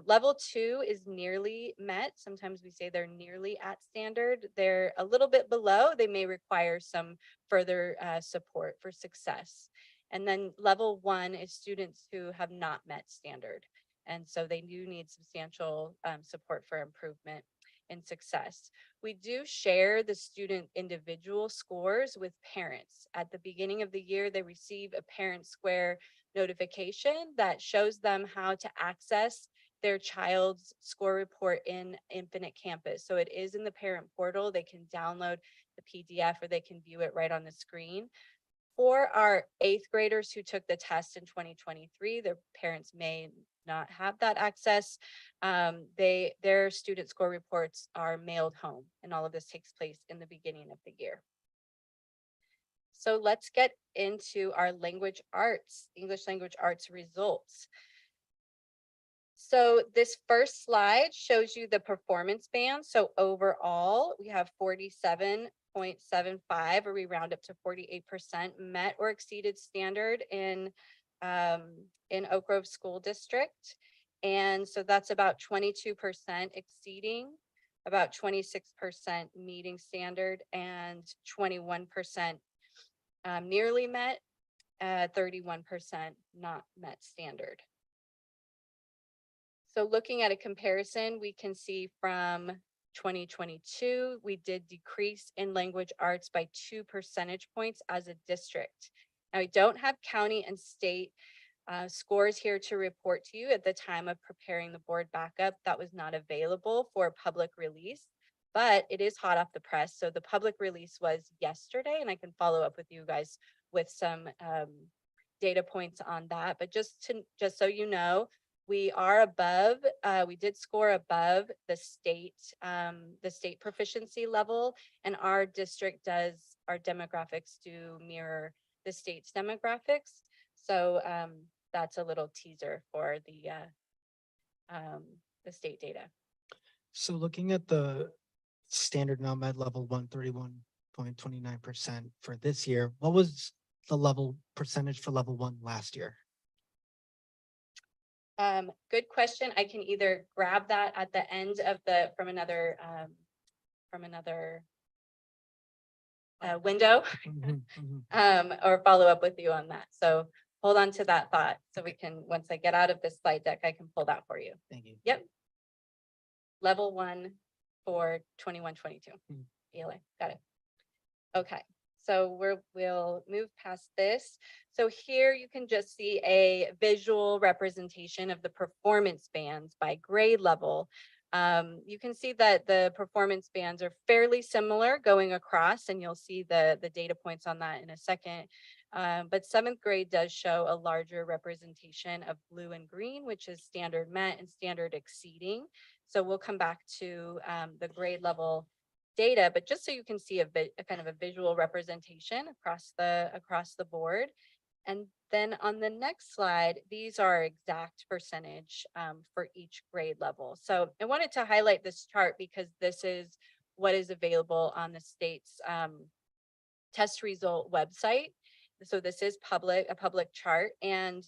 Level 2 is nearly met. Sometimes we say they're nearly at standard. They're a little bit below. They may require some further support for success. And then level 1 is students who have not met standard. And so they do need substantial support for improvement in success. We do share the student individual scores with parents. At the beginning of the year, they receive a Parent Square notification that shows them how to access their child's score report in Infinite Campus. So it is in the parent portal. They can download the PDF or they can view it right on the screen. For our 8th graders who took the test in 2023, their parents may not have that access. Their student score reports are mailed home, and all of this takes place in the beginning of the year. So let's get into our language arts, English language arts results. So this first slide shows you the performance band. So overall, we have 47.75, or we round up to 48% met or exceeded standard in Oak Grove School District. And so that's about 22% exceeding, about 26% meeting standard, and 21% nearly met, 31% not met standard. So looking at a comparison, we can see from 2022, we did decrease in language arts by 2 percentage points as a district. Now, we don't have county and state scores here to report to you at the time of preparing the board backup. That was not available for public release, but it is hot off the press. So the public release was yesterday, and I can follow up with you guys with some data points on that. But just so you know, we are above, we did score above the state proficiency level, and our district our demographics do mirror the state's demographics. So that's a little teaser for the state data.
So looking at the standard now med level 131.29% for this year, what was the level percentage for level 1 last year?
Good question. I can either grab that at the end of from another window or follow up with you on that. So hold on to that thought so we can, once I get out of this slide deck, I can pull that for you.
Thank you.
Yep. Level 1 for 21-22 ELA. Got it. Okay. So we'll move past this. So here you can just see a visual representation of the performance bands by grade level. You can see that the performance bands are fairly similar going across, and you'll see the data points on that in a second. But seventh grade does show a larger representation of blue and green, which is standard met and standard exceeding. So we'll come back to the grade level data, but just so you can see a kind of a visual representation across the board. And then on the next slide, these are exact percentage for each grade level. So I wanted to highlight this chart because this is what is available on the state's test result website. So this is a public chart. And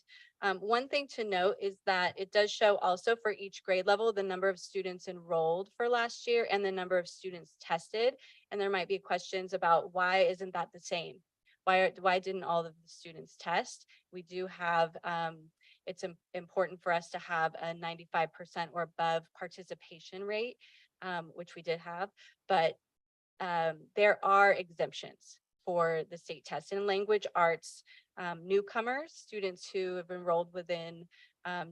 one thing to note is that it does show also for each grade level the number of students enrolled for last year and the number of students tested. And there might be questions about why isn't that the same? Why didn't all of the students test? We do have, it's important for us to have a 95% or above participation rate, which we did have, but there are exemptions for the state test. In language arts, newcomers, students who have enrolled within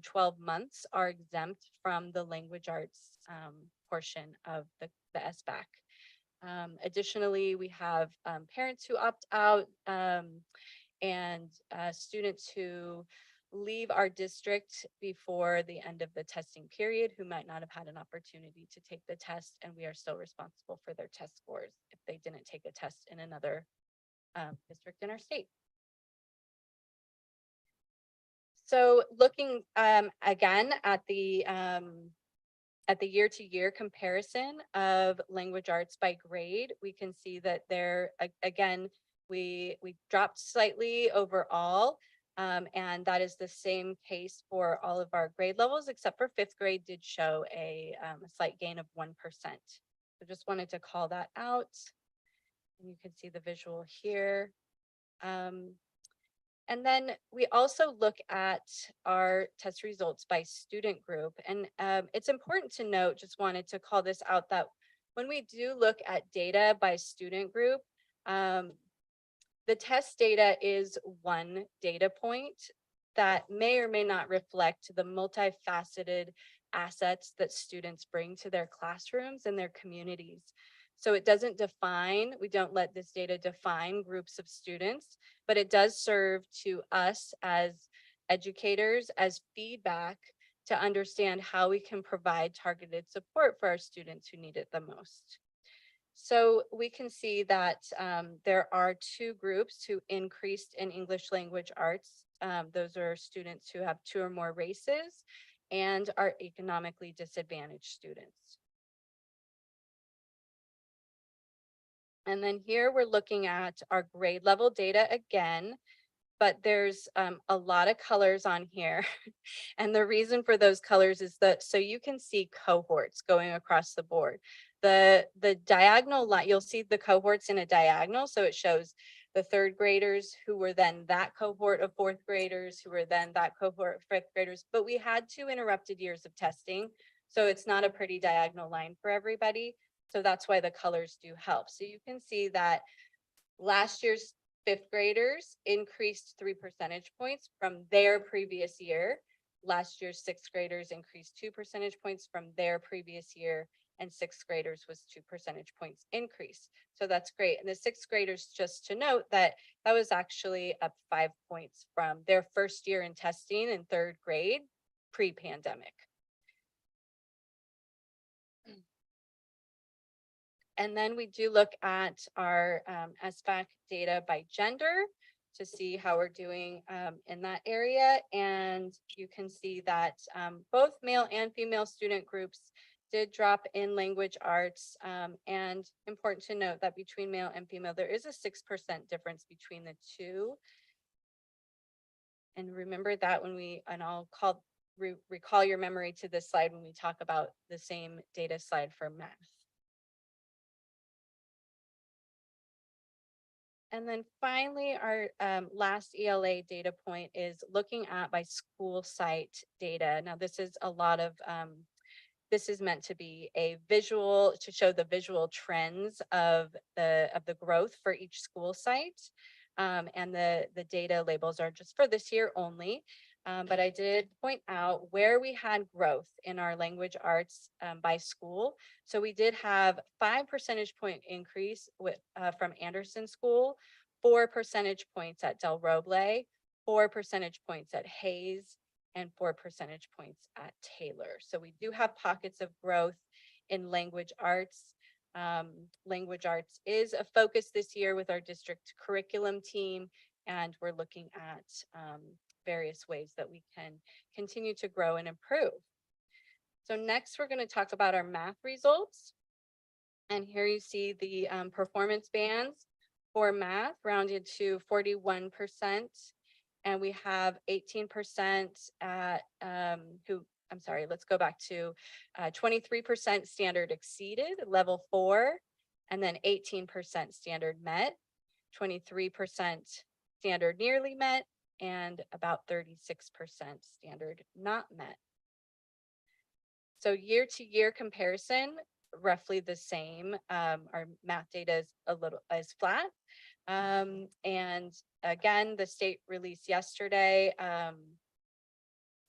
12 months are exempt from the language arts portion of the SBAC. Additionally, we have parents who opt out and students who leave our district before the end of the testing period who might not have had an opportunity to take the test, and we are still responsible for their test scores if they didn't take a test in another district in our state. So looking again at the year-to-year comparison of language arts by grade, we can see that there again we dropped slightly overall, and that is the same case for all of our grade levels, except for fifth grade did show a slight gain of 1%. So just wanted to call that out. And you can see the visual here. And then we also look at our test results by student group. And it's important to note, just wanted to call this out, that when we do look at data by student group, the test data is one data point that may or may not reflect the multifaceted assets that students bring to their classrooms and their communities. So it doesn't define, we don't let this data define groups of students, but it does serve to us as educators as feedback to understand how we can provide targeted support for our students who need it the most. So we can see that there are two groups who increased in English language arts. Those are students who have 2 or more races and are economically disadvantaged students. And then here we're looking at our grade level data again, but there's a lot of colors on here. And the reason for those colors is that so you can see cohorts going across the board. The diagonal line, you'll see the cohorts in a diagonal. So it shows the 3rd graders who were then that cohort of 4th graders who were then that cohort of 5th graders. But we had 2 interrupted years of testing. So it's not a pretty diagonal line for everybody. So that's why the colors do help. So you can see that last year's 5th graders increased 3 percentage points from their previous year. Last year's 6th graders increased 2 percentage points from their previous year, and 6th graders was 2 percentage points increase. So that's great. And the 6th graders, just to note that was actually up 5 points from their first year in testing in 3rd grade pre-pandemic. And then we do look at our SBAC data by gender to see how we're doing in that area. And you can see that both male and female student groups did drop in language arts. And important to note that between male and female, there is a 6% difference between the two. And remember that when I'll recall your memory to this slide when we talk about the same data slide for math. And then finally, our last ELA data point is looking at by school site data. Now, this is a lot of this is meant to be a visual, to show the visual trends of the growth for each school site. And the data labels are just for this year only. But I did point out where we had growth in our language arts by school. So we did have 5 percentage point increase with from Anderson School, 4 percentage points at Del Roble, 4 percentage points at Hayes, and 4 percentage points at Taylor. So we do have pockets of growth in language arts. Language arts is a focus this year with our district curriculum team, and we're looking at various ways that we can continue to grow and improve. So next, we're going to talk about our math results. And here you see the performance bands for math rounded to 41%. And we have 18% at let's go back to 23% standard exceeded, level 4, and then 18% standard met, 23% standard nearly met, and about 36% standard not met. So year to year comparison, roughly the same. Our math data is flat. And again, the state release yesterday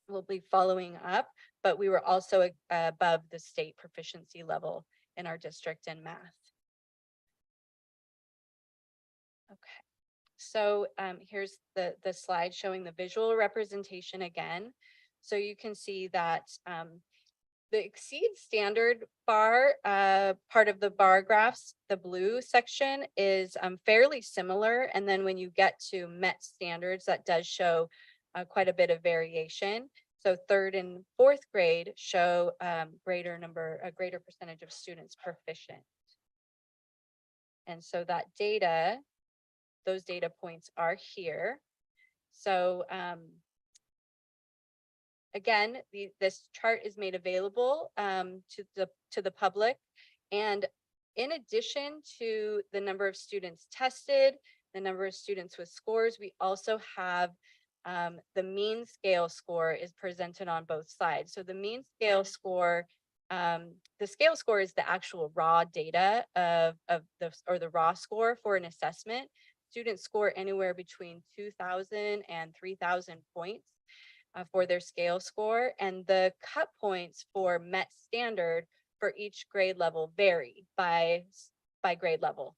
will be following up, but we were also above the state proficiency level in our district in math. Okay, so here's the slide showing the visual representation again. So you can see that the exceed standard bar, part of the bar graphs, the blue section is fairly similar. And then when you get to met standards, that does show quite a bit of variation. So 3rd and 4th grade show a greater percentage of students proficient. And so that data, those data points are here. So again, this chart is made available to the public. And in addition to the number of students tested, the number of students with scores, we also have the mean scale score is presented on both sides. So the mean scale score, the scale score is the actual raw data of the raw score for an assessment. Students score anywhere between 2,000 and 3,000 points for their scale score, and the cut points for met standard for each grade level vary by grade level.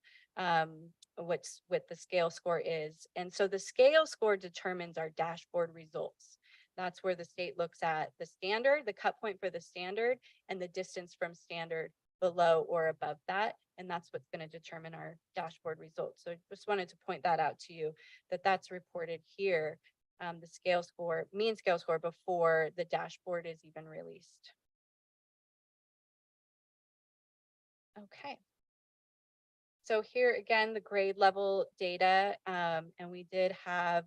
What the scale score is. And so the scale score determines our dashboard results. That's where the state looks at the standard, the cut point for the standard, and the distance from standard below or above that. And that's what's going to determine our dashboard results. So I just wanted to point that out to you, that that's reported here, the scale score, mean scale score, before the dashboard is even released. Okay. So here again, the grade level data, and we did have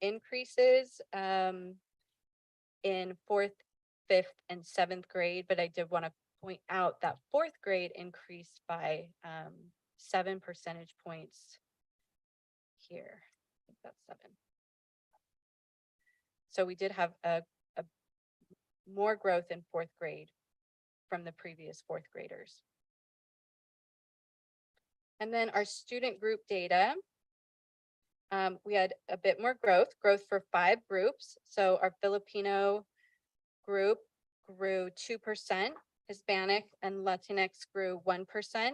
increases in 4th, 5th, and 7th grade, but I did want to point out that 4th grade increased by 7 percentage points here. I think that's 7. So we did have a more growth in 4th grade from the previous 4th graders. And then our student group data, we had a bit more growth for 5 groups. So our Filipino group grew 2%, Hispanic and Latinx grew 1%,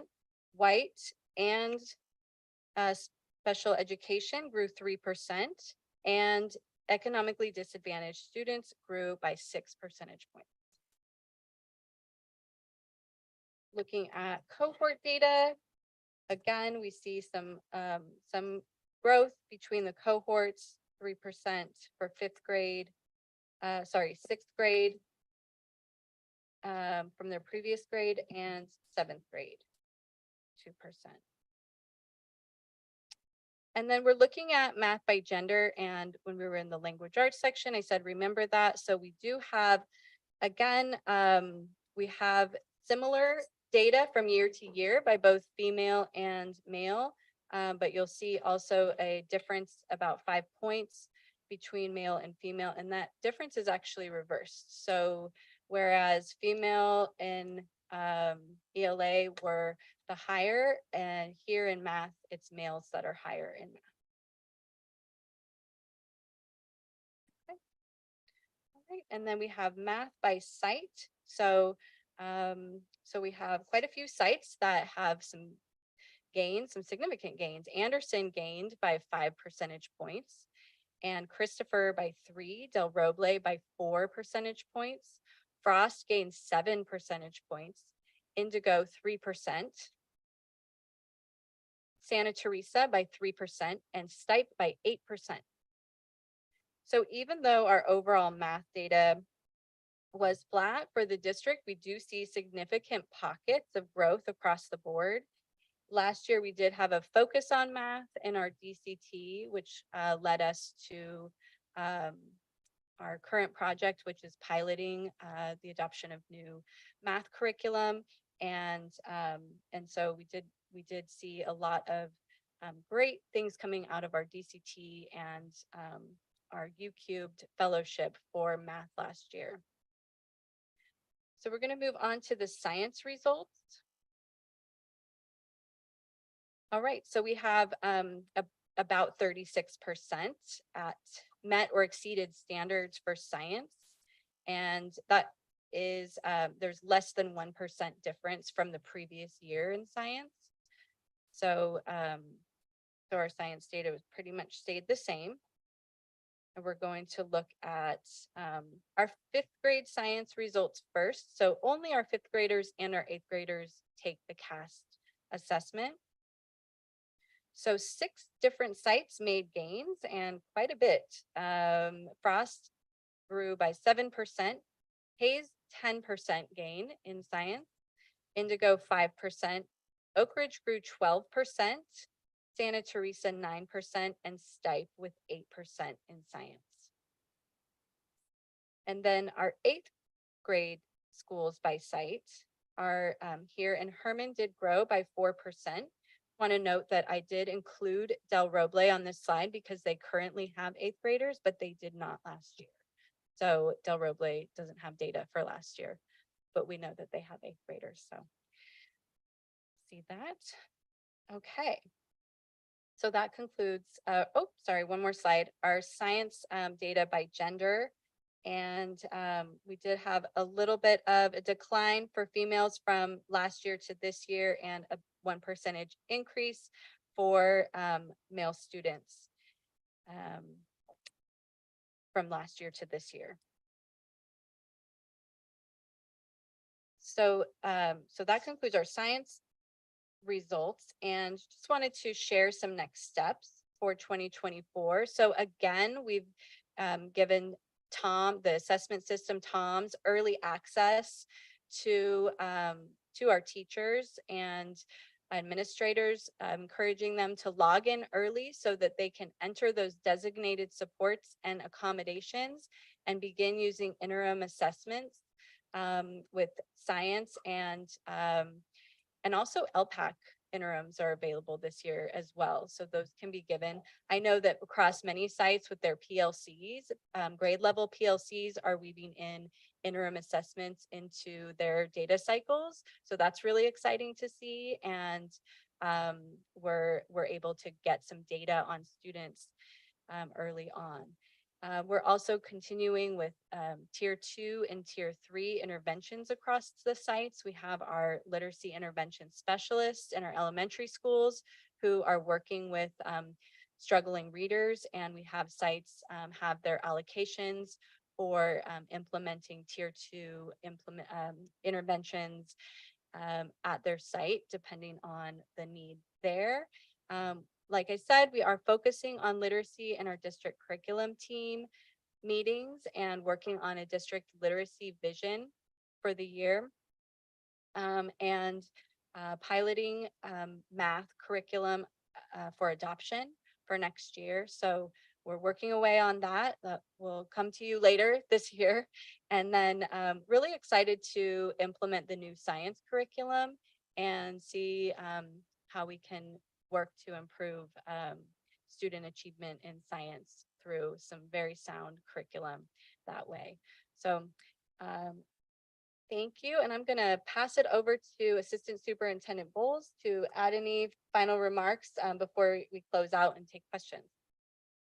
white and special education grew 3%, and economically disadvantaged students grew by 6 percentage points. Looking at cohort data, again, we see some growth between the cohorts, 3% for 6th grade from their previous grade, and 7th grade, 2%. And then we're looking at math by gender. And when we were in the language arts section, I said, remember that. So we do have, again, we have similar data from year to year by both female and male, but you'll see also a difference about 5 points between male and female, and that difference is actually reversed. So whereas female in ELA were the higher, and here in math, it's males that are higher in math. Okay. All right, and then we have math by site. So, so we have quite a few sites that have some gains, some significant gains. Anderson gained by 5 percentage points, and Christopher by 3, Del Roble by 4 percentage points. Frost gained 7 percentage points, Indigo 3%, Santa Teresa by 3%, and Stipe by 8%. So even though our overall math data was flat for the district, we do see significant pockets of growth across the board. Last year, we did have a focus on math in our DCT, which led us to our current project, which is piloting the adoption of new math curriculum. And so we did see a lot of great things coming out of our DCT and our U-Cubed fellowship for math last year. So we're going to move on to the science results. All right, so we have about 36% at met or exceeded standards for science. And that is, there's less than 1% difference from the previous year in science. So, so our science data was pretty much stayed the same. And we're going to look at our 5th grade science results first. So only our 5th graders and our 8th graders take the CAST assessment. So 6 different sites made gains and quite a bit. Frost grew by 7%, Hayes 10% gain in science, Indigo 5%, Oak Ridge grew 12%, Santa Teresa 9%, and Stipe with 8% in science. And then our 8th grade schools by site are here in Herman did grow by 4%. Want to note that I did include Del Roble on this slide because they currently have 8th graders, but they did not last year. So Del Roble doesn't have data for last year, but we know that they have 8th graders. So see that. Okay. So that concludes, oh, sorry, one more slide. Our science data by gender. And we did have a little bit of a decline for females from last year to this year, and a 1% increase for male students from last year to this year. So, so that concludes our science results, and just wanted to share some next steps for 2024. So again, we've given Tom, the assessment system, Tom's early access to our teachers and administrators, encouraging them to log in early so that they can enter those designated supports and accommodations and begin using interim assessments with science, and also LPAC interims are available this year as well. So those can be given. I know that across many sites with their PLCs, grade level PLCs are weaving in interim assessments into their data cycles. So that's really exciting to see. And we're able to get some data on students early on. We're also continuing with tier 2 and tier 3 interventions across the sites. We have our literacy intervention specialists in our elementary schools who are working with struggling readers, and we have sites have their allocations for implementing tier 2 interventions at their site, depending on the need there. Like I said, we are focusing on literacy in our district curriculum team meetings and working on a district literacy vision for the year, and piloting math curriculum for adoption for next year. So we're working away on that. That will come to you later this year. And then really excited to implement the new science curriculum and see how we can work to improve student achievement in science through some very sound curriculum that way. So Thank you. And I'm going to pass it over to Assistant Superintendent Bowles to add any final remarks before we close out and take questions.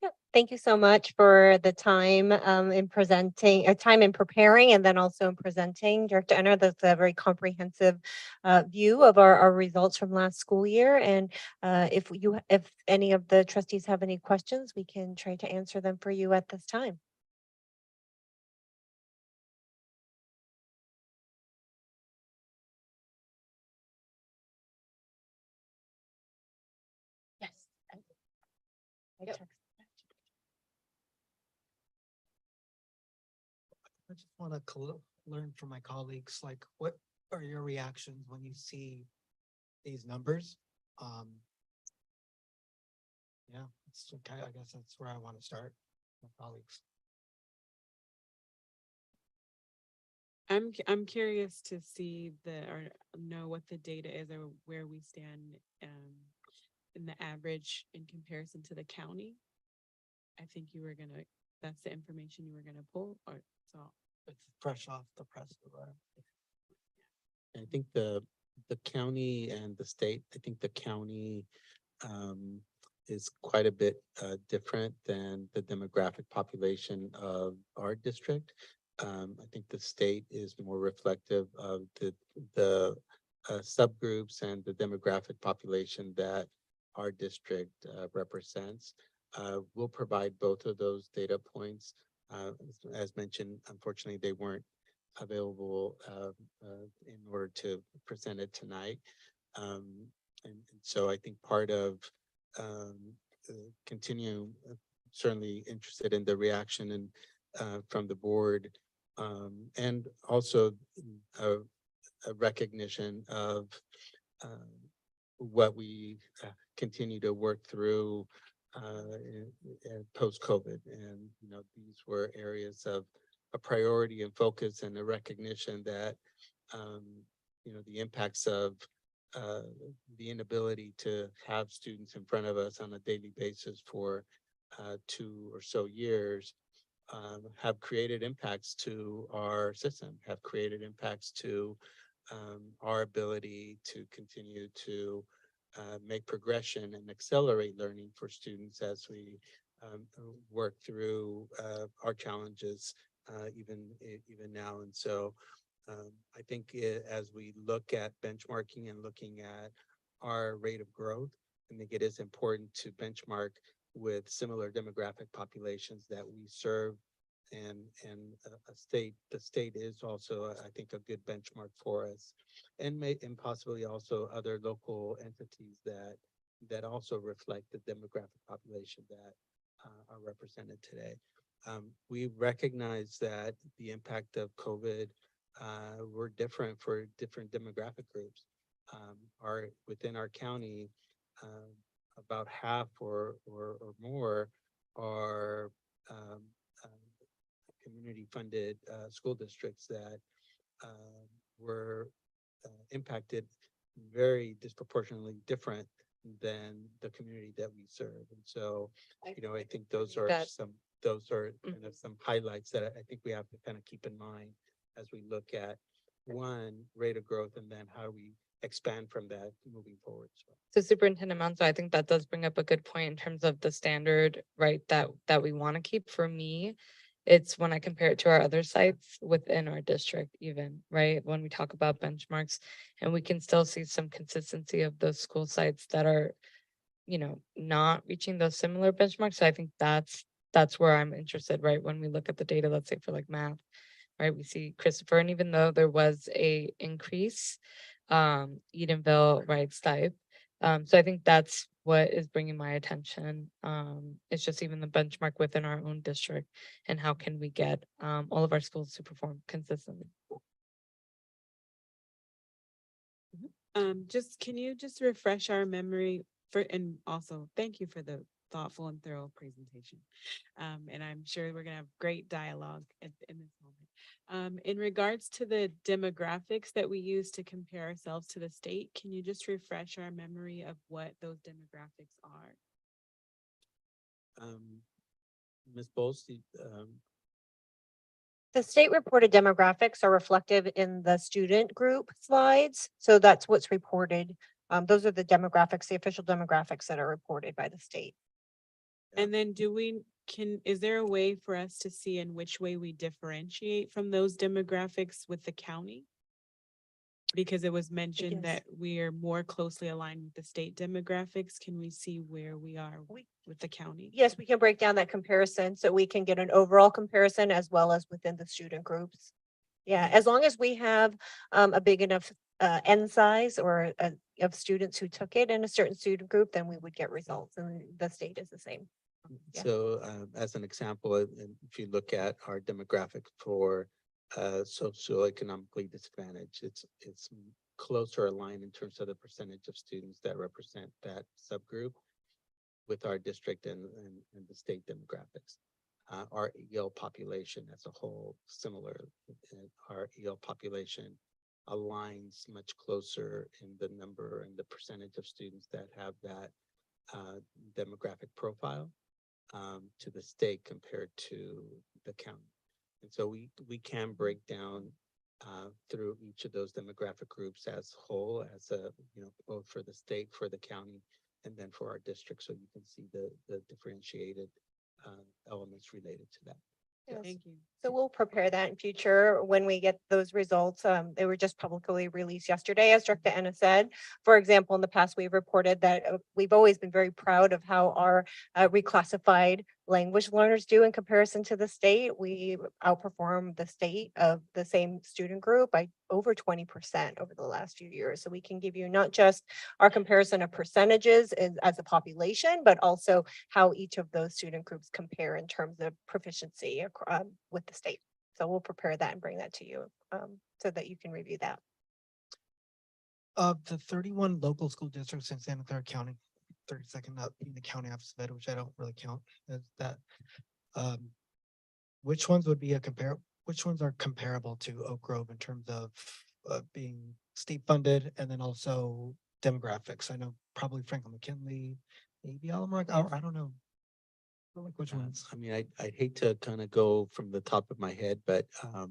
Yeah, thank you so much for the time in presenting, time in preparing, and then also in presenting. Director Enner, that's a very comprehensive view of our results from last school year. And if any of the trustees have any questions, we can try to answer them for you at this time.
Yes.
I
Yep.
text-
I just want to learn from my colleagues, like, what are your reactions when you see these numbers? Yeah, it's okay. I guess that's where I want to start, my colleagues.
I'm curious to see or know what the data is or where we stand in the average in comparison to the county. I think that's the information you were gonna pull, or so.
It's fresh off the press.
I think the county and the state, I think the county is quite a bit different than the demographic population of our district. I think the state is more reflective of the subgroups and the demographic population that our district represents. We'll provide both of those data points. As mentioned, unfortunately, they weren't available in order to present it tonight. And so I think part of continue certainly interested in the reaction and from the board, and also a recognition of what we continue to work through post-COVID. And, you know, these were areas of a priority and focus, and a recognition that, you know, the impacts of the inability to have students in front of us on a daily basis for 2 or so years have created impacts to our system, have created impacts to our ability to continue to make progression and accelerate learning for students as we work through our challenges even now. And so I think as we look at benchmarking and looking at our rate of growth, I think it is important to benchmark with similar demographic populations that we serve, and the state is also, I think, a good benchmark for us, and possibly also other local entities that also reflect the demographic population that are represented today. We recognize that the impact of COVID were different for different demographic groups. Within our county, about half or more are community-funded school districts that were impacted very disproportionately different than the community that we serve. And so, you know, I think those are kind of some highlights that I think we have to kind of keep in mind as we look at one, rate of growth, and then how we expand from that moving forward.
So Superintendent Manzo, I think that does bring up a good point in terms of the standard, right, that we want to keep. For me, it's when I compare it to our other sites within our district, even, right? When we talk about benchmarks, and we can still see some consistency of those school sites that are, you know, not reaching those similar benchmarks. So I think that's where I'm interested, right? When we look at the data, let's say for like math, right? We see Christopher, and even though there was a increase, Edenville, right, Stipe. So I think that's what is bringing my attention. It's just even the benchmark within our own district, and how can we get all of our schools to perform consistently.
Can you just refresh our memory and also thank you for the thoughtful and thorough presentation. And I'm sure we're gonna have great dialogue in this moment. In regards to the demographics that we use to compare ourselves to the state, can you just refresh our memory of what those demographics are?
Ms. Bowles,
The state reported demographics are reflective in the student group slides. So that's what's reported. Those are the demographics, the official demographics that are reported by the state.
And then is there a way for us to see in which way we differentiate from those demographics with the county? Because it was mentioned
Yes.
that we are more closely aligned with the state demographics. Can we see where we are with the county?
Yes, we can break down that comparison so we can get an overall comparison as well as within the student groups. Yeah, as long as we have a big enough N size or of students who took it in a certain student group, then we would get results, and the state is the same. Yeah.
So as an example, if you look at our demographic for socioeconomically disadvantaged, it's closer aligned in terms of the percentage of students that represent that subgroup with our district and the state demographics. Our EL population as a whole, similar, our EL population aligns much closer in the number and the percentage of students that have that demographic profile to the state compared to the county. And so we can break down through each of those demographic groups as whole, as both for the state, for the county, and then for our district, so you can see the differentiated elements related to that.
Yes.
Thank you.
So we'll prepare that in future when we get those results. They were just publicly released yesterday, as Director Enna said. For example, in the past, we've reported that we've always been very proud of how our reclassified language learners do in comparison to the state. We outperform the state of the same student group by over 20% over the last few years. So we can give you not just our comparison of percentages as a population, but also how each of those student groups compare in terms of proficiency with the state. So we'll prepare that and bring that to you so that you can review that.
Of the 31 local school districts in Santa Clara County, 32nd up in the county office of ed, which I don't really count as that. Which ones would be which ones are comparable to Oak Grove in terms of being state funded and then also demographics? I know probably Franklin McKinley, maybe Alamar, I don't know. Like which ones?
I mean, I'd hate to kind of go from the top of my head, but I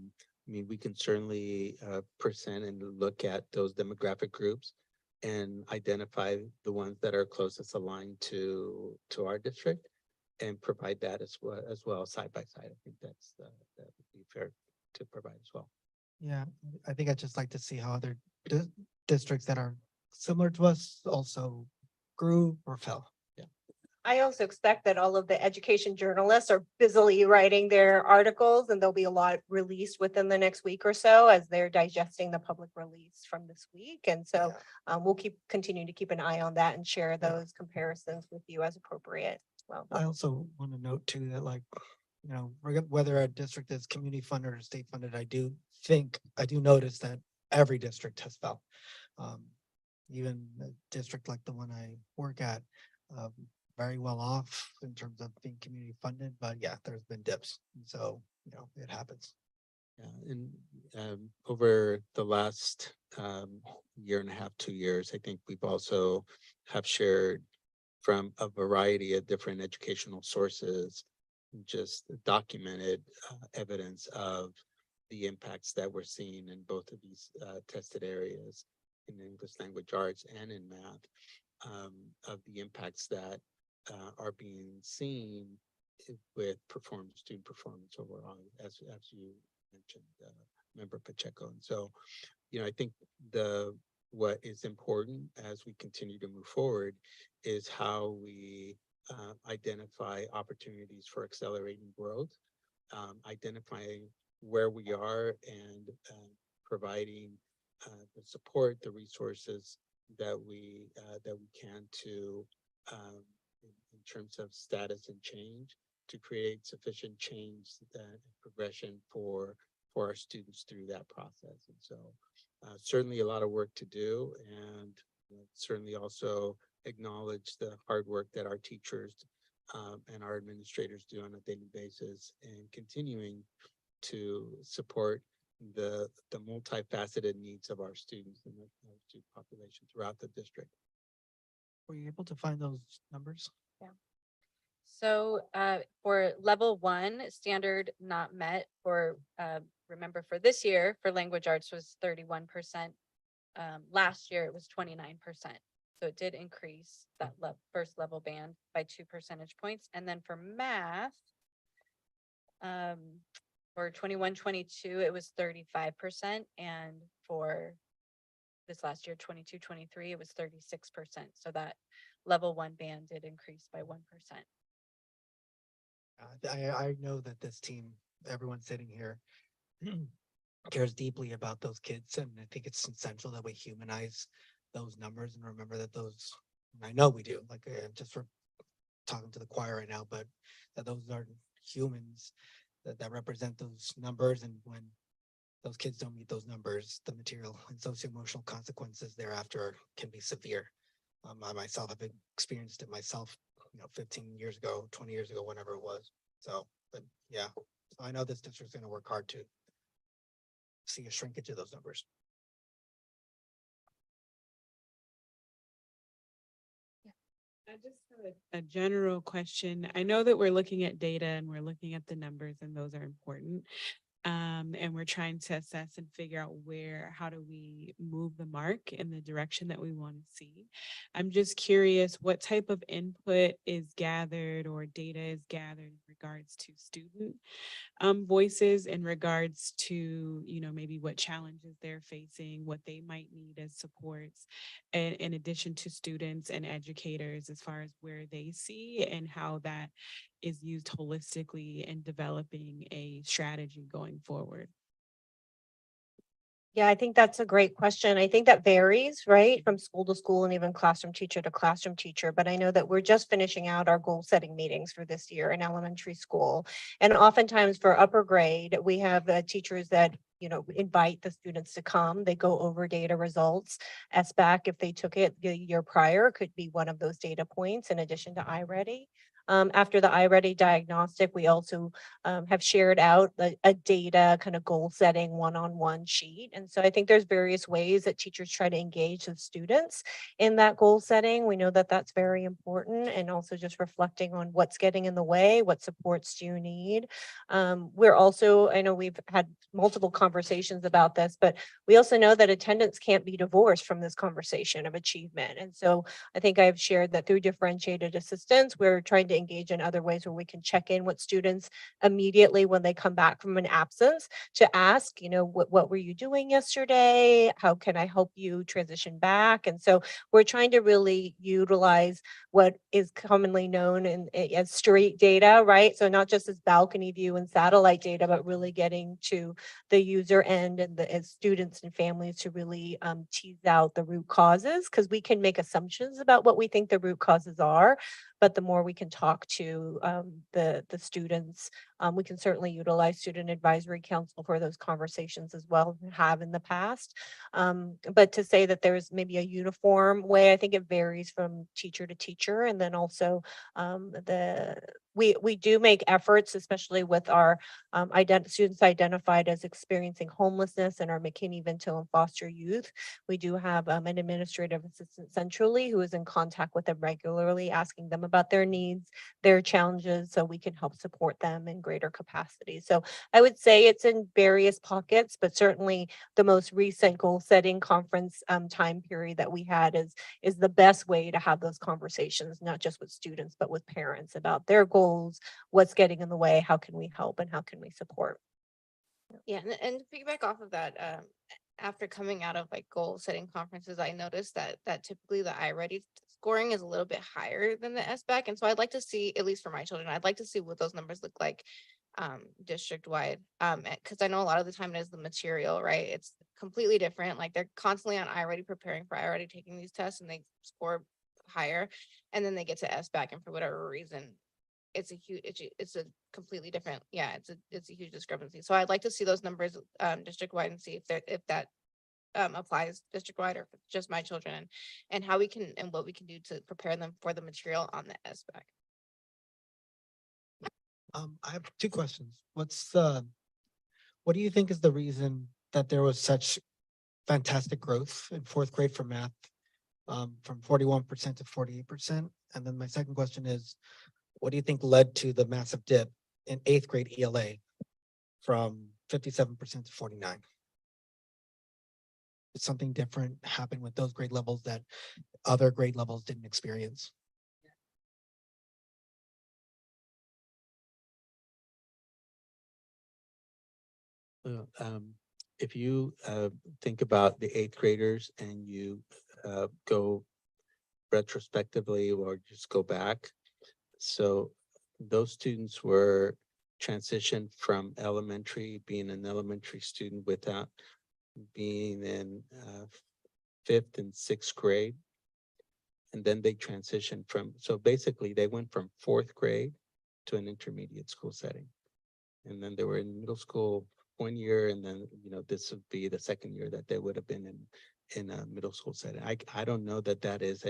mean, we can certainly present and look at those demographic groups and identify the ones that are closest aligned to our district and provide that as well side by side. I think that would be fair to provide as well.
Yeah, I think I'd just like to see how other districts that are similar to us also grew or fell.
I also expect that all of the education journalists are busily writing their articles, and there'll be a lot released within the next week or so as they're digesting the public release from this week. And so we'll continue to keep an eye on that and share those comparisons with you as appropriate. Well,
I also want to note too that whether a district is community funded or state funded, I do notice that every district has fell. Even a district like the one I work at, very well off in terms of being community funded, but yeah, there's been dips. And so, it happens.
Yeah, and over the last year and a half, 2 years, I think we've also have shared from a variety of different educational sources, just documented evidence of the impacts that we're seeing in both of these tested areas in English language arts and in math, of the impacts that are being seen with student performance overall, as you mentioned, Member Pacheco. And so, I think what is important as we continue to move forward is how we identify opportunities for accelerating growth, identifying where we are and providing the support, the resources that we can to in terms of status and change to create sufficient change and progression for our students through that process. And so certainly a lot of work to do, and certainly also acknowledge the hard work that our teachers and our administrators do on a daily basis, and continuing to support the multifaceted needs of our students and the student population throughout the district.
Were you able to find those numbers?
Yeah.
So for level 1, standard not met for, remember for this year, for language arts was 31%. Last year it was 29%. So it did increase that first level band by 2 percentage points. And then for math, for 21-22, it was 35%. And for this last year, 22-23, it was 36%. So that level 1 band did increase by 1%.
I know that this team, everyone sitting here cares deeply about those kids, and I think it's essential that we humanize those numbers and remember that those, and I know we do, like, just for talking to the choir right now, but that those are humans that represent those numbers, and when those kids don't meet those numbers, the material and socio-emotional consequences thereafter can be severe. I myself have experienced it myself, 15 years ago, 20 years ago, whenever it was. So, but yeah, so I know this district's gonna work hard to see a shrinkage of those numbers.
I just have a general question. I know that we're looking at data and we're looking at the numbers, and those are important. And we're trying to assess and figure out how do we move the mark in the direction that we want to see. I'm just curious what type of input is gathered or data is gathered in regards to student voices, in regards to, maybe what challenges they're facing, what they might need as supports, and in addition to students and educators, as far as where they see and how that is used holistically in developing a strategy going forward.
Yeah, I think that's a great question. I think that varies, right, from school to school and even classroom teacher to classroom teacher. But I know that we're just finishing out our goal setting meetings for this year in elementary school. And oftentimes for upper grade, we have teachers that invite the students to come. They go over data results. SBAC, if they took it the year prior, could be one of those data points in addition to iReady. After the iReady diagnostic, we also have shared out a data kind of goal setting one-on-one sheet. And so I think there's various ways that teachers try to engage the students in that goal setting. We know that that's very important, and also just reflecting on what's getting in the way, what supports do you need. We're also, I know we've had multiple conversations about this, but we also know that attendance can't be divorced from this conversation of achievement. And so I think I've shared that through differentiated assistance, we're trying to engage in other ways where we can check in with students immediately when they come back from an absence to ask, what were you doing yesterday? How can I help you transition back? And so we're trying to really utilize what is commonly known as straight data, right? So not just as balcony view and satellite data, but really getting to the user end and as students and families to really tease out the root causes, because we can make assumptions about what we think the root causes are. But the more we can talk to the students, we can certainly utilize Student Advisory Council for those conversations as well, have in the past. But to say that there's maybe a uniform way, I think it varies from teacher to teacher. And then also we do make efforts, especially with our students identified as experiencing homelessness and our McKinney, Vento, and foster youth. We do have an administrative assistant centrally who is in contact with them regularly, asking them about their needs, their challenges, so we can help support them in greater capacity. So I would say it's in various pockets, but certainly the most recent goal setting conference time period that we had is the best way to have those conversations, not just with students, but with parents about their goals, what's getting in the way, how can we help, and how can we support.
Yeah, and to piggyback off of that, after coming out of like goal setting conferences, I noticed that typically the iReady scoring is a little bit higher than the SBAC. And so I'd like to see, at least for my children, I'd like to see what those numbers look like district wide. Because I know a lot of the time it is the material, right? It's completely different. Like they're constantly on iReady, preparing for iReady, taking these tests, and they score higher, and then they get to SBAC, and for whatever reason it's a completely different, it's a huge discrepancy. So I'd like to see those numbers district wide and see if that applies district wide or if it's just my children, and how we can and what we can do to prepare them for the material on the SBAC.
I have two questions. What do you think is the reason that there was such fantastic growth in fourth grade for math, from 41% to 48%? And then my second question is, what do you think led to the massive dip in 8th grade ELA from 57% to 49? Did something different happen with those grade levels that other grade levels didn't experience?
Well, if you think about the 8th graders and you go retrospectively or just go back, so those students were transitioned from elementary, being an elementary student without being in 5th and 6th grade. And then they transitioned from, so basically they went from 4th grade to an intermediate school setting. And then they were in middle school 1 year, and then, this would be the 2nd year that they would have been in a middle school setting. I don't know that that is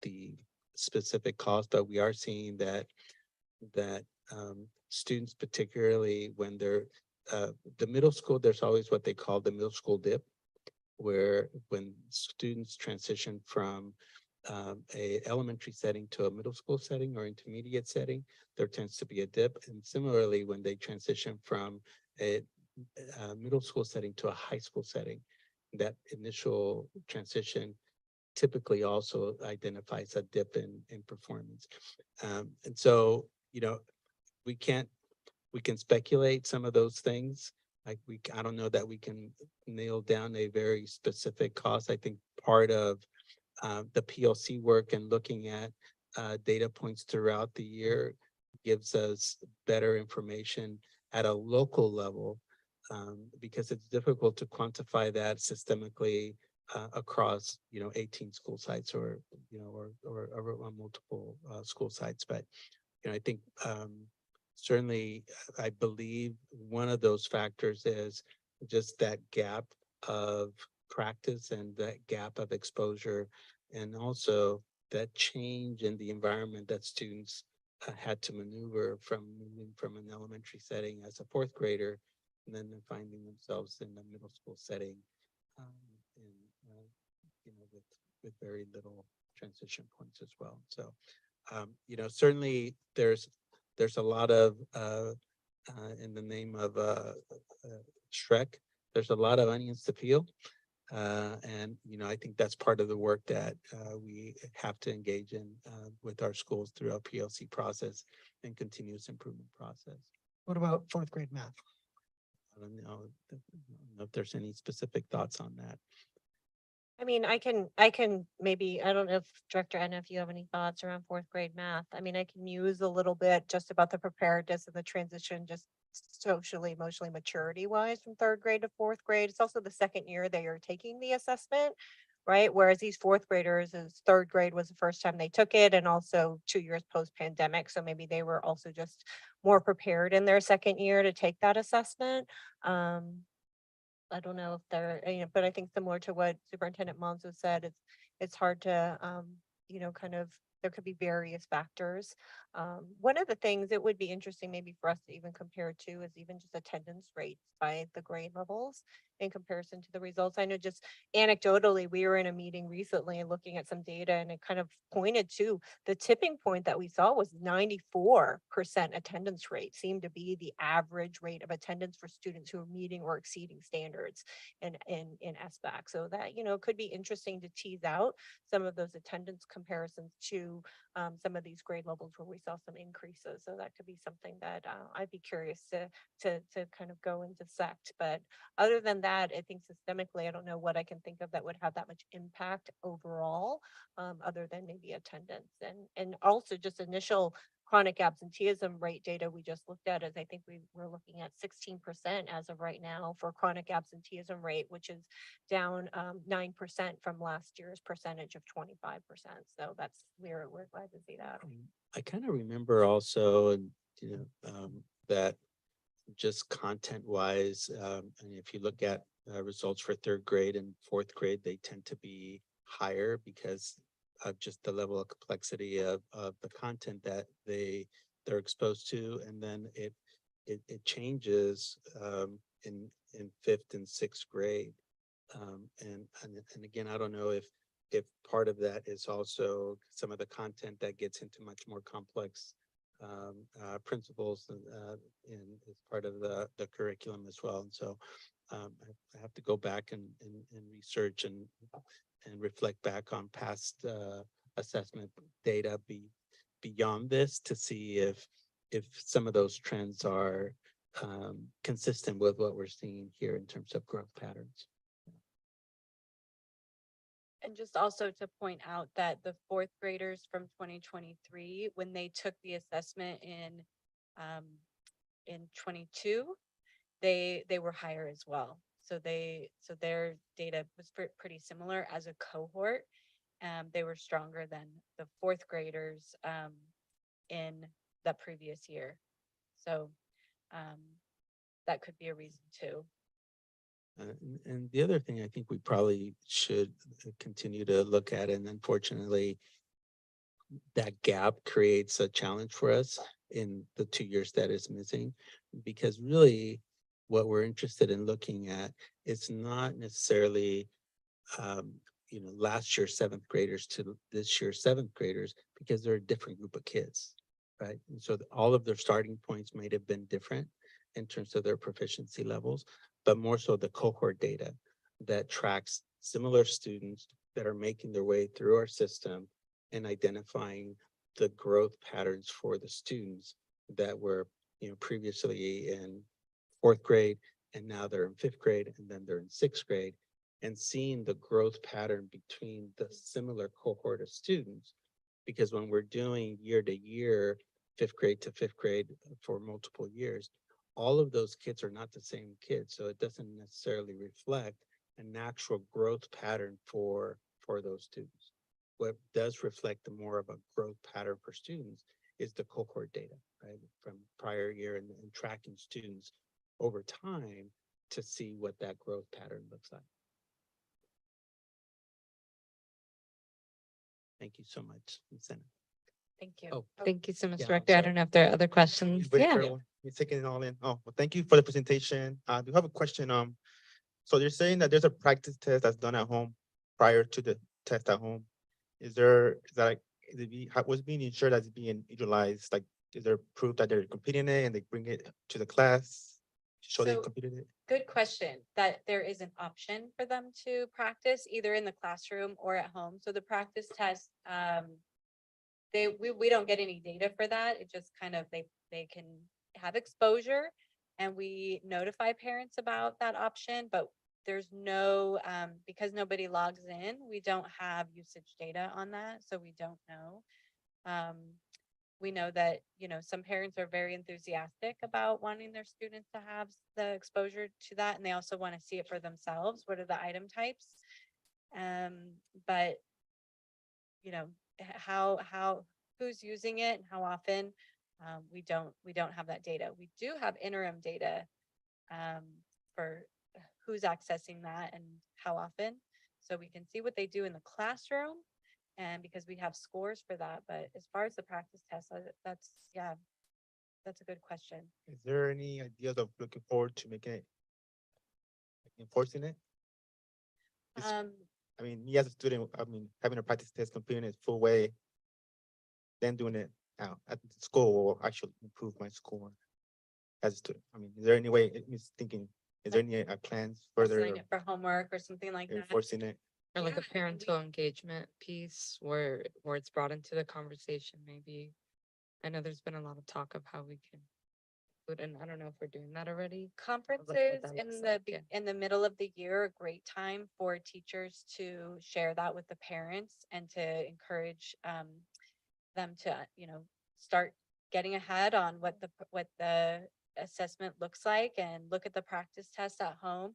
the specific cause, but we are seeing that students, particularly when they're the middle school, there's always what they call the middle school dip, where when students transition from a elementary setting to a middle school setting or intermediate setting, there tends to be a dip. And similarly, when they transition from a middle school setting to a high school setting, that initial transition typically also identifies a dip in performance. And so, we can speculate some of those things. I don't know that we can nail down a very specific cause. I think part of the PLC work and looking at data points throughout the year gives us better information at a local level, because it's difficult to quantify that systemically across 18 school sites or multiple school sites. But I think certainly I believe one of those factors is just that gap of practice and that gap of exposure, and also that change in the environment that students had to maneuver from moving from an elementary setting as a 4th grader, and then finding themselves in a middle school setting, with very little transition points as well. So, certainly there's a lot of in the name of Shrek, there's a lot of onions to peel. And, I think that's part of the work that we have to engage in with our schools through our PLC process and continuous improvement process.
What about 4th grade math?
I don't know if there's any specific thoughts on that.
I mean, I can maybe, I don't know if Director Edna, if you have any thoughts around 4th grade math. I mean, I can use a little bit just about the preparedness and the transition, just socially, emotionally, maturity wise from 3rd grade to 4th grade. It's also the 2nd year they are taking the assessment, right? Whereas these 4th graders, is 3rd grade was the first time they took it, and also 2 years post pandemic. So maybe they were also just more prepared in their 2nd year to take that assessment. I don't know if they're, but I think similar to what Superintendent Monzo said, it's hard to, kind of, there could be various factors. One of the things it would be interesting maybe for us to even compare to is even just attendance rates by the grade levels in comparison to the results. I know just anecdotally, we were in a meeting recently and looking at some data, and it kind of pointed to the tipping point that we saw was 94% attendance rate seemed to be the average rate of attendance for students who are meeting or exceeding standards in SBAC. So that, could be interesting to tease out some of those attendance comparisons to some of these grade levels where we saw some increases. So that could be something that I'd be curious to kind of go and dissect. But other than that, I think systemically, I don't know what I can think of that would have that much impact overall, other than maybe attendance and also just initial chronic absenteeism rate data we just looked at is I think we were looking at 16% as of right now for chronic absenteeism rate, which is down 9% from last year's percentage of 25%. So that's we're glad to see that.
I kind of remember also, that just content wise, and if you look at results for 3rd grade and 4th grade, they tend to be higher because of just the level of complexity of the content that they're exposed to. And then it changes in 5th and 6th grade. And again, I don't know if part of that is also some of the content that gets into much more complex principles in as part of the curriculum as well. And so I have to go back and research and reflect back on past assessment data beyond this to see if some of those trends are consistent with what we're seeing here in terms of growth patterns.
And just also to point out that the fourth graders from 2023, when they took the assessment in 22, they were higher as well. So their data was pretty similar as a cohort. They were stronger than the fourth graders in the previous year. So that could be a reason too.
And the other thing I think we probably should continue to look at, and unfortunately, that gap creates a challenge for us in the 2 years that is missing, because really what we're interested in looking at is not necessarily last year's seventh graders to this year's seventh graders, because they're a different group of kids, right? And so all of their starting points might have been different in terms of their proficiency levels, but more so the cohort data that tracks similar students that are making their way through our system and identifying the growth patterns for the students that were previously in fourth grade, and now they're in fifth grade, and then they're in sixth grade, and seeing the growth pattern between the similar cohort of students. Because when we're doing year to year, fifth grade to fifth grade for multiple years, all of those kids are not the same kids. So it doesn't necessarily reflect a natural growth pattern for those students. What does reflect more of a growth pattern for students is the cohort data, right? From prior year and tracking students over time to see what that growth pattern looks like. Thank you so much, Senna.
Thank you.
Oh,
Thank you so much,
Yeah, I'm
Director. I
sorry.
don't know if there are other questions.
Wait,
Yeah.
Carol, you're taking it all in. Oh, well, thank you for the presentation. I do have a question. So you're saying that there's a practice test that's done at home prior to the test at home. Is what's being ensured that it's being utilized? Like, is there proof that they're completing it and they bring it to the class to show they
So-
completed it?
Good question, that there is an option for them to practice either in the classroom or at home. So the practice test, we don't get any data for that. It just kind of, they can have exposure, and we notify parents about that option, but there's no, because nobody logs in, we don't have usage data on that, so we don't know. We know that, some parents are very enthusiastic about wanting their students to have the exposure to that, and they also want to see it for themselves. What are the item types? But who's using it and how often? We don't have that data. We do have interim data for who's accessing that and how often. So we can see what they do in the classroom, and because we have scores for that. But as far as the practice test, that's a good question.
Is there any ideas of looking forward to making it, enforcing it? It's- I mean, me as a student, having a practice test, completing it full way, then doing it out at school will actually improve my score as a student. I mean, is there any way, is there any plans further
Assign it for homework or something like that.
enforcing it?
Or like a
Yeah,
parental engagement piece where it's brought into the conversation, maybe. I know there's been a lot of talk of how we can, and I don't know if we're doing that already.
Conferences
that
in
looks
the
like, yeah.
in the middle of the year, a great time for teachers to share that with the parents and to encourage them to start getting ahead on what the assessment looks like, and look at the practice test at home.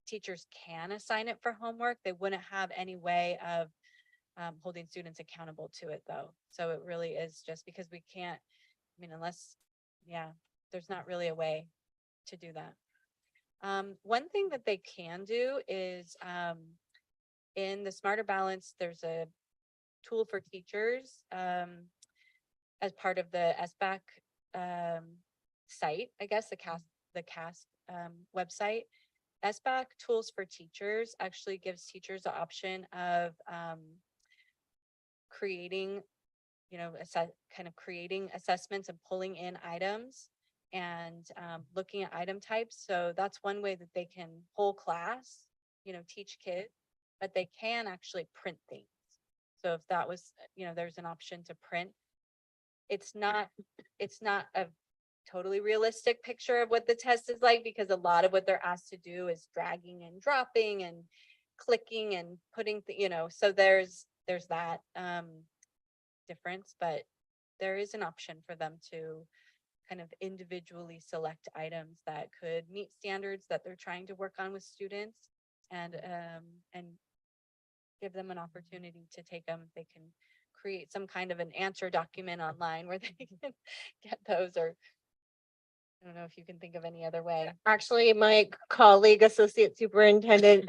Teachers can assign it for homework. They wouldn't have any way of holding students accountable to it though. So it really is just because we can't, unless, there's not really a way to do that. One thing that they can do is in the Smarter Balance, there's a tool for teachers as part of the SBAC site, I guess, the CAST website. SBAC Tools for Teachers actually gives teachers the option of creating kind of creating assessments and pulling in items and looking at item types. So that's one way that they can whole class, teach kids, but they can actually print things. So if that was, there's an option to print. It's not a totally realistic picture of what the test is like, because a lot of what they're asked to do is dragging and dropping and clicking and putting, so there's that difference, but there is an option for them to kind of individually select items that could meet standards that they're trying to work on with students, and give them an opportunity to take them. They can create some kind of an answer document online where they can get those, or I don't know if you can think of any other way.
Actually, my colleague, Associate Superintendent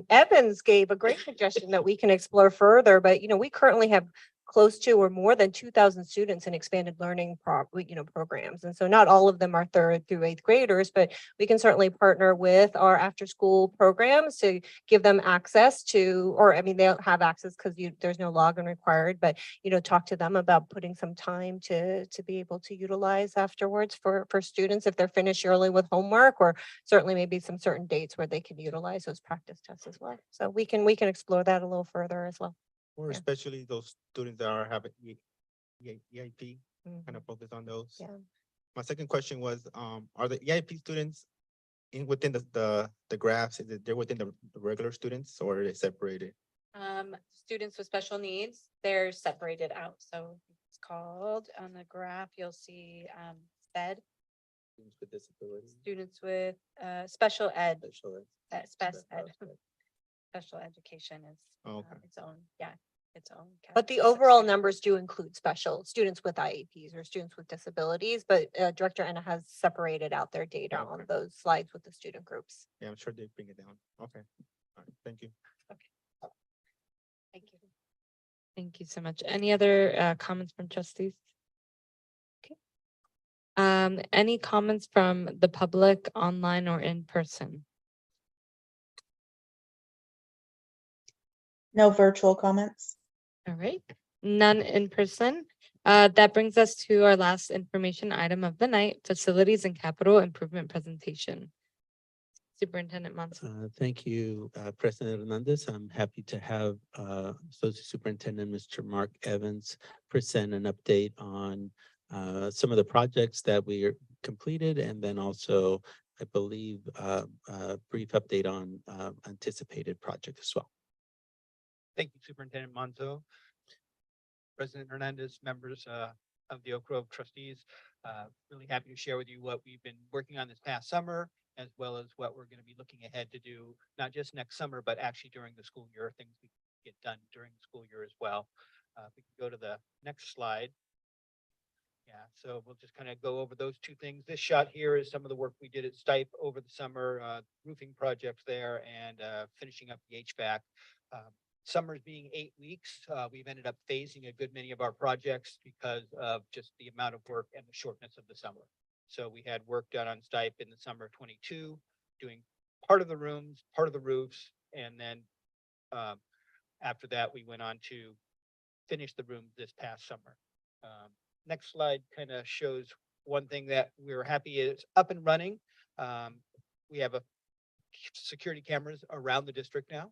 Evans, gave a great suggestion that we can explore further, but we currently have close to or more than 2,000 students in expanded learning programs. And so not all of them are 3rd through 8th graders, but we can certainly partner with our after school programs to give them access to, or I mean, they'll have access because there's no login required, but talk to them about putting some time to be able to utilize afterwards for students if they're finished early with homework, or certainly maybe some certain dates where they can utilize those practice tests as well. So we can explore that a little further as well.
Or
Yeah.
especially those students that are having EIP, kind
Mhm.
of focus on those.
Yeah.
My second question was, are the EIP students within the graphs, is it they're within the regular students or are they separated?
Students with special needs, they're separated out. So it's called, on the graph, you'll see SPED,
Students with disabilities.
students with special ed,
Special ed.
special education is
Oh, okay.
its own, its own.
But the
category,
overall
subset.
numbers do include special students with IEPs or students with disabilities, but Director Enna has separated out their data on those slides with the student groups.
Yeah, I'm sure they bring it down. Okay. All right, thank you.
Thank you.
Thank you so much. Any other comments from trustees? Okay. Any comments from the public online or in person?
No virtual comments.
All right, none in person. That brings us to our last information item of the night, facilities and capital improvement presentation. Superintendent Monson.
Thank you, President Hernandez. I'm happy to have Associate Superintendent Mr. Mark Evans present an update on some of the projects that we are completed, and then also, I believe, a brief update on anticipated projects as well.
Thank you, Superintendent Monzo, President Hernandez, members of the Oak Grove trustees. Really happy to share with you what we've been working on this past summer, as well as what we're going to be looking ahead to do, not just next summer, but actually during the school year, things we can get done during the school year as well. If we can go to the next slide. Yeah, so we'll just kind of go over those two things. This shot here is some of the work we did at Stipe over the summer, roofing projects there, and finishing up the HVAC. Summers being 8 weeks, we've ended up phasing a good many of our projects because of just the amount of work and the shortness of the summer. So we had work done on Stipe in the summer of 22, doing part of the rooms, part of the roofs, and then after that, we went on to finish the rooms this past summer. Next slide kind of shows one thing that we're happy is up and running. We have security cameras around the district now.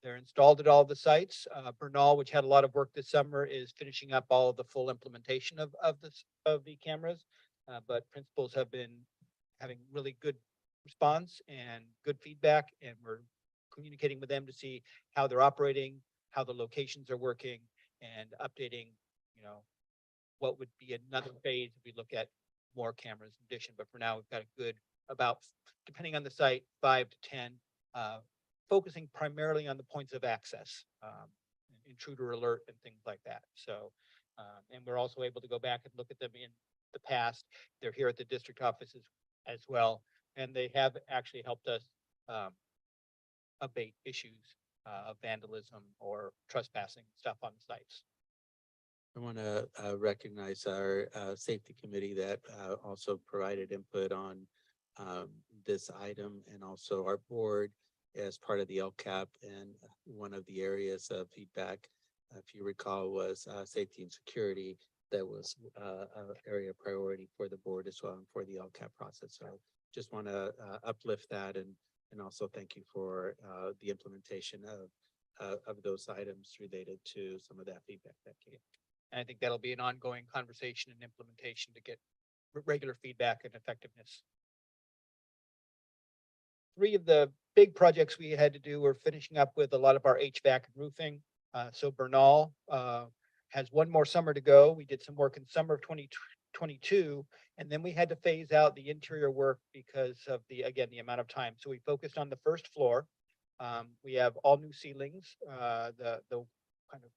They're installed at all the sites. Bernal, which had a lot of work this summer, is finishing up all of the full implementation of the cameras. But principals have been having really good response and good feedback, and we're communicating with them to see how they're operating, how the locations are working, and updating, what would be another phase if we look at more cameras in addition. But for now, we've got a good, about, depending on the site, 5 to 10, focusing primarily on the points of access, intruder alert and things like that. So, and we're also able to go back and look at them in the past. They're here at the district offices as well, and they have actually helped us abate issues of vandalism or trespassing stuff on the sites.
I want to recognize our safety committee that also provided input on this item, and also our board as part of the LCAP. And one of the areas of feedback if you recall, was safety and security. That was an area of priority for the board as well and for the LCAP process. So just want to uplift that and also thank you for the implementation of those items related to some of that feedback that came.
And I think that'll be an ongoing conversation and implementation to get regular feedback and effectiveness. Three of the big projects we had to do were finishing up with a lot of our HVAC and roofing. So Bernal has one more summer to go. We did some work in summer of 2022, and then we had to phase out the interior work because of the amount of time. So we focused on the first floor. We have all new ceilings. The kind of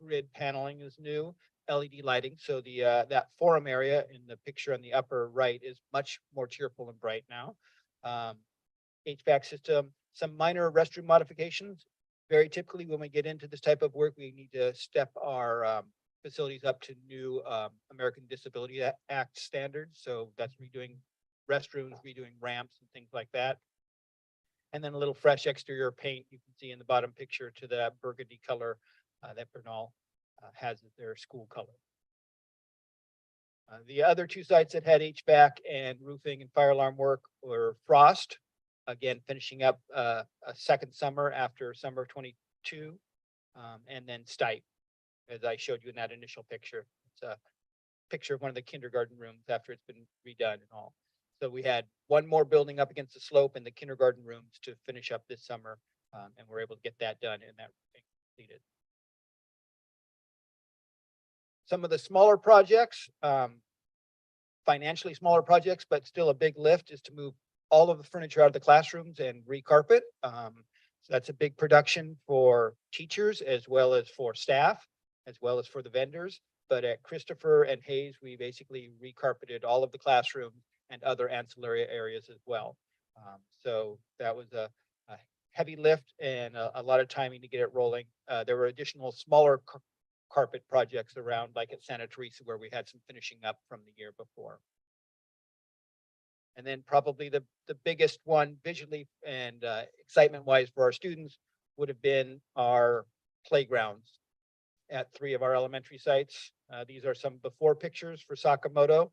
grid paneling is new, LED lighting. So that forum area in the picture on the upper right is much more cheerful and bright now. HVAC system, some minor restroom modifications. Very typically, when we get into this type of work, we need to step our facilities up to new American Disability Act standards. So that's redoing restrooms, redoing ramps and things like that. And then a little fresh exterior paint you can see in the bottom picture to that burgundy color that Bernal has as their school color. The other two sites that had HVAC and roofing and fire alarm work were Frost, again, finishing up a second summer after summer of 22, and then Stipe, as I showed you in that initial picture. It's a picture of one of the kindergarten rooms after it's been redone and all. So we had one more building up against the slope in the kindergarten rooms to finish up this summer, and we're able to get that done and that completed. Some of the smaller projects, financially smaller projects, but still a big lift, is to move all of the furniture out of the classrooms and recarpet. So that's a big production for teachers as well as for staff, as well as for the vendors. But at Christopher and Hayes, we basically recarpeted all of the classrooms and other ancillary areas as well. So that was a heavy lift and a lot of timing to get it rolling. There were additional smaller carpet projects around, like at Santa Teresa, where we had some finishing up from the year before. And then probably the biggest one visually and excitement wise for our students would have been our playgrounds at 3 of our elementary sites. These are some before pictures for Sakamoto,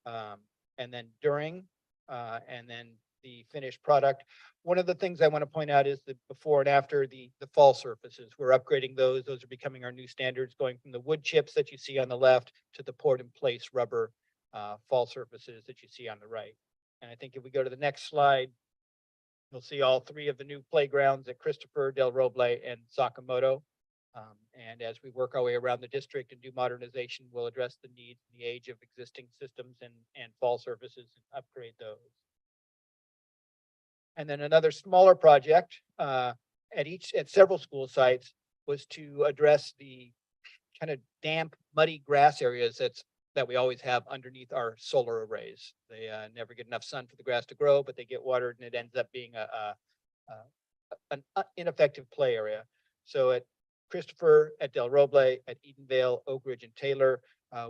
and then during, and then the finished product. One of the things I want to point out is the before and after the fall surfaces. We're upgrading those. Those are becoming our new standards, going from the wood chips that you see on the left to the poured in place rubber fall surfaces that you see on the right. And I think if we go to the next slide, you'll see all 3 of the new playgrounds at Christopher, Del Roble, and Sakamoto. And as we work our way around the district and do modernization, we'll address the needs and the age of existing systems and fall surfaces and upgrade those. And then another smaller project at several school sites was to address the kind of damp, muddy grass areas that we always have underneath our solar arrays. They never get enough sun for the grass to grow, but they get watered and it ends up being an ineffective play area. So at Christopher, at Del Roble, at Edenvale, Oak Ridge, and Taylor,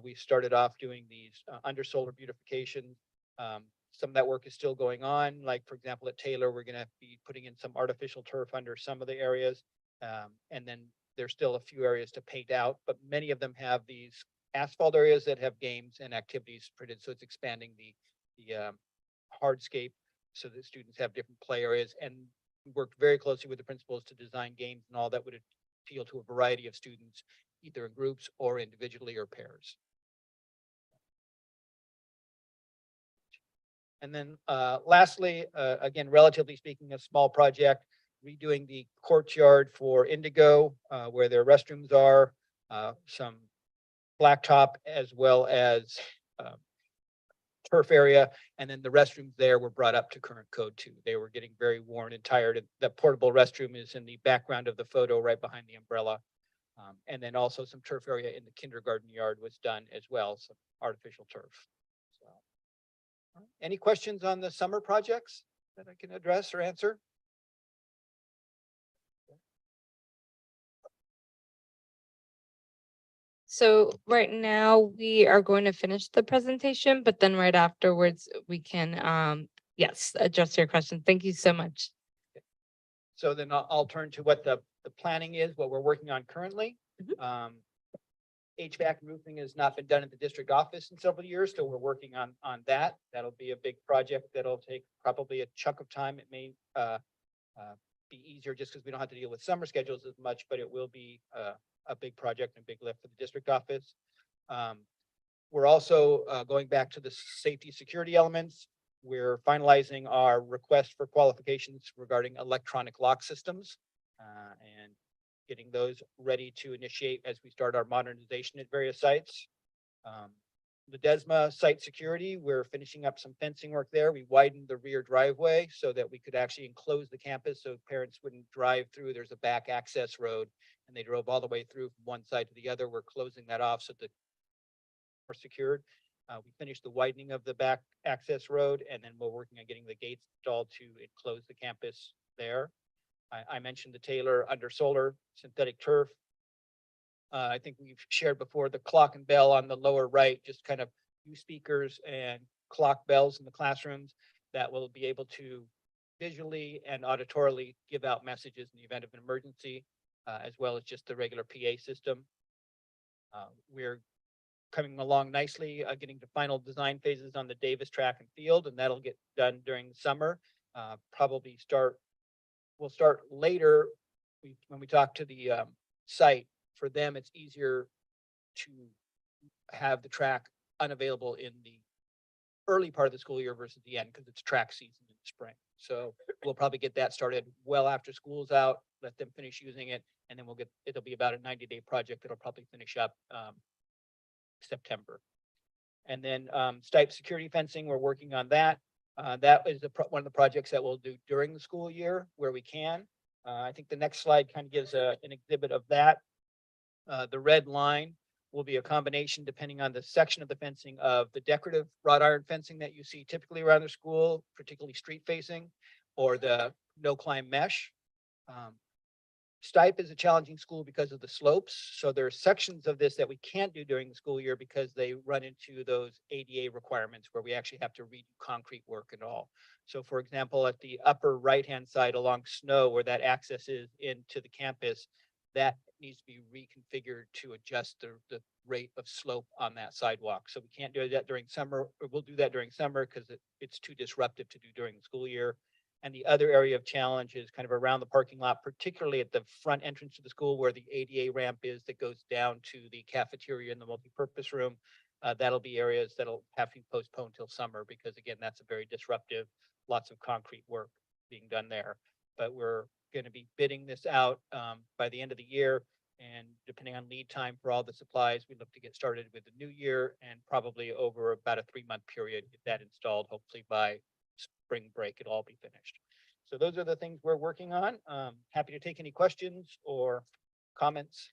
we started off doing these under solar beautification. Some of that work is still going on. Like, for example, at Taylor, we're going to be putting in some artificial turf under some of the areas. And then there's still a few areas to paint out, but many of them have these asphalt areas that have games and activities printed. So it's expanding the hardscape so that students have different play areas, and worked very closely with the principals to design games and all that would appeal to a variety of students, either in groups or individually or pairs. And then lastly, again, relatively speaking, a small project, redoing the courtyard for Indigo, where their restrooms are, some blacktop as well as turf area. And then the restrooms there were brought up to current code too. They were getting very worn and tired. And the portable restroom is in the background of the photo right behind the umbrella. And then also some turf area in the kindergarten yard was done as well, some artificial turf. So, any questions on the summer projects that I can address or answer?
So right now we are going to finish the presentation, but then right afterwards we can, yes, address your question. Thank you so much.
So then I'll turn to what the planning is, what we're working on currently. HVAC and roofing has not been done at the district office in several years, so we're working on that. That'll be a big project that'll take probably a chunk of time. It may be easier just because we don't have to deal with summer schedules as much, but it will be a big project and big lift for the district office. We're also going back to the safety security elements. We're finalizing our request for qualifications regarding electronic lock systems and getting those ready to initiate as we start our modernization at various sites. Ledesma site security, we're finishing up some fencing work there. We widened the rear driveway so that we could actually enclose the campus so parents wouldn't drive through. There's a back access road and they drove all the way through from one side to the other. We're closing that off so that we're secured. We finished the widening of the back access road and then we're working on getting the gates installed to enclose the campus there. I mentioned the Taylor under solar synthetic turf. I think we've shared before the clock and bell on the lower right, just kind of use speakers and clock bells in the classrooms that will be able to visually and auditorily give out messages in the event of an emergency, as well as just the regular PA system. We're coming along nicely, getting to final design phases on the Davis track and field, and that'll get done during the summer. We'll start later when we talk to the site. For them, it's easier to have the track unavailable in the early part of the school year versus the end because it's track season in the spring. So we'll probably get that started well after school's out, let them finish using it, and then it'll be about a 90-day project that'll probably finish up September. And then Stipe security fencing, we're working on that. That is one of the projects that we'll do during the school year where we can. I think the next slide kind of gives an exhibit of that. The red line will be a combination, depending on the section of the fencing, of the decorative wrought iron fencing that you see typically around the school, particularly street facing, or the no climb mesh. Stipe is a challenging school because of the slopes. So there are sections of this that we can't do during the school year because they run into those ADA requirements where we actually have to redo concrete work and all. So for example, at the upper right-hand side along Snow, where that access is into the campus, that needs to be reconfigured to adjust the rate of slope on that sidewalk. So we can't do that during summer, or we'll do that during summer because it's too disruptive to do during the school year. And the other area of challenge is kind of around the parking lot, particularly at the front entrance to the school where the ADA ramp is that goes down to the cafeteria and the multipurpose room. That'll be areas that'll have to be postponed till summer because again, that's a very disruptive, lots of concrete work being done there. But we're going to be bidding this out by the end of the year. And depending on lead time for all the supplies, we look to get started with the new year and probably over about a 3-month period, get that installed, hopefully by spring break, it'll all be finished. So those are the things we're working on. Happy to take any questions or comments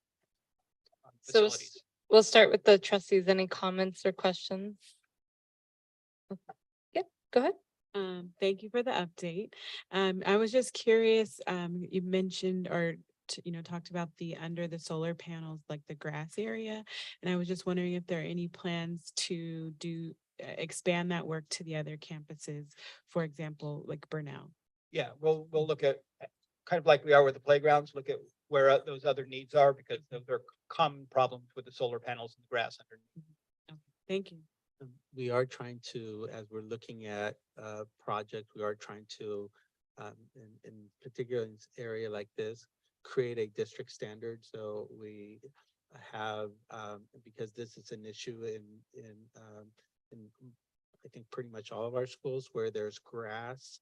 on
So
facilities.
we'll start with the trustees. Any comments or questions? Yep, go ahead.
Thank you for the update. I was just curious, you mentioned talked about the under the solar panels, like the grass area. And I was just wondering if there are any plans to expand that work to the other campuses, for example, like Burnell.
Yeah, we'll look at kind of like we are with the playgrounds, look at where those other needs are because those are common problems with the solar panels and the grass underneath.
Okay, thank you.
We are trying to, as we're looking at projects, we are trying to, in particular in this area like this, create a district standard. So we have, because this is an issue in I think pretty much all of our schools where there's grass,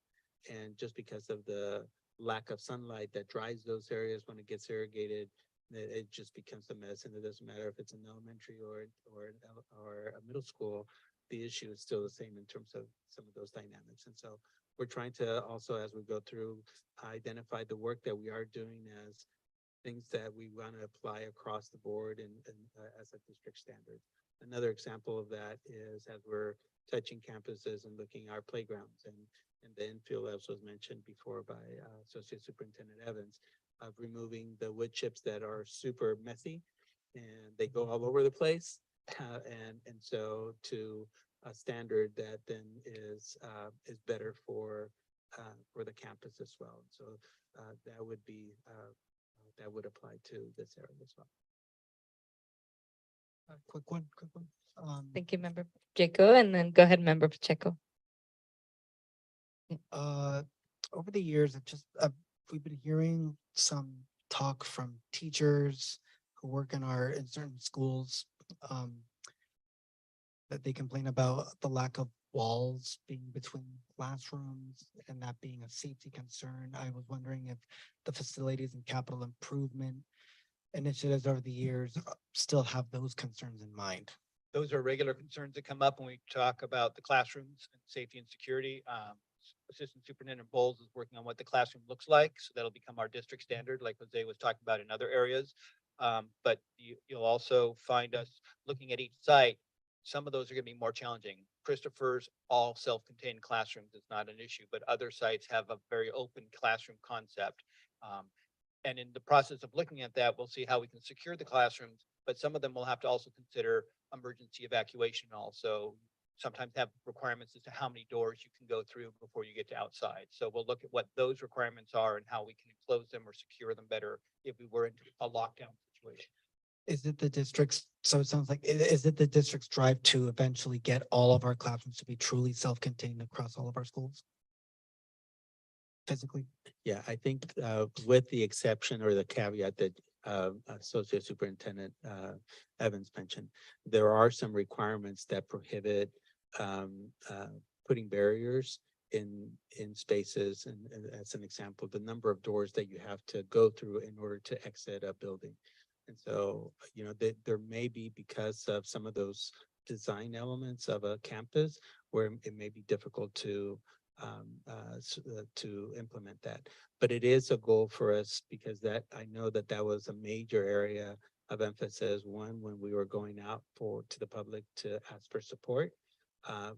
and just because of the lack of sunlight that dries those areas when it gets irrigated, it just becomes a mess. And it doesn't matter if it's an elementary or a middle school, the issue is still the same in terms of some of those dynamics. And so we're trying to also, as we go through, identify the work that we are doing as things that we want to apply across the board and as a district standard. Another example of that is as we're touching campuses and looking at our playgrounds and the infield, as was mentioned before by Associate Superintendent Evans, of removing the wood chips that are super messy and they go all over the place. And so to a standard that then is better for the campus as well. So that would apply to this area as well.
Quick one, quick one.
Thank you, Member Jaco, and then go ahead, Member Pacheco.
Over the years, we've been hearing some talk from teachers who work in certain schools, that they complain about the lack of walls being between classrooms and that being a safety concern. I was wondering if the facilities and capital improvement initiatives over the years still have those concerns in mind.
Those are regular concerns that come up when we talk about the classrooms and safety and security. Assistant Superintendent Bowles is working on what the classroom looks like, so that'll become our district standard, like Jose was talking about in other areas. But you'll also find us looking at each site. Some of those are gonna be more challenging. Christopher's all self-contained classrooms is not an issue, but other sites have a very open classroom concept. And in the process of looking at that, we'll see how we can secure the classrooms, but some of them will have to also consider emergency evacuation also. Sometimes have requirements as to how many doors you can go through before you get to outside. So we'll look at what those requirements are and how we can close them or secure them better if we were into a lockdown situation.
Is it the district's, so it sounds like, is it the district's drive to eventually get all of our classrooms to be truly self-contained across all of our schools? Physically?
Yeah, I think with the exception or the caveat that Associate Superintendent Evans mentioned, there are some requirements that prohibit putting barriers in spaces. And as an example, the number of doors that you have to go through in order to exit a building. And so, you know, there may be, because of some of those design elements of a campus, where it may be difficult to implement that. But it is a goal for us, because that, I know that that was a major area of emphasis, one, when we were going out to the public to ask for support,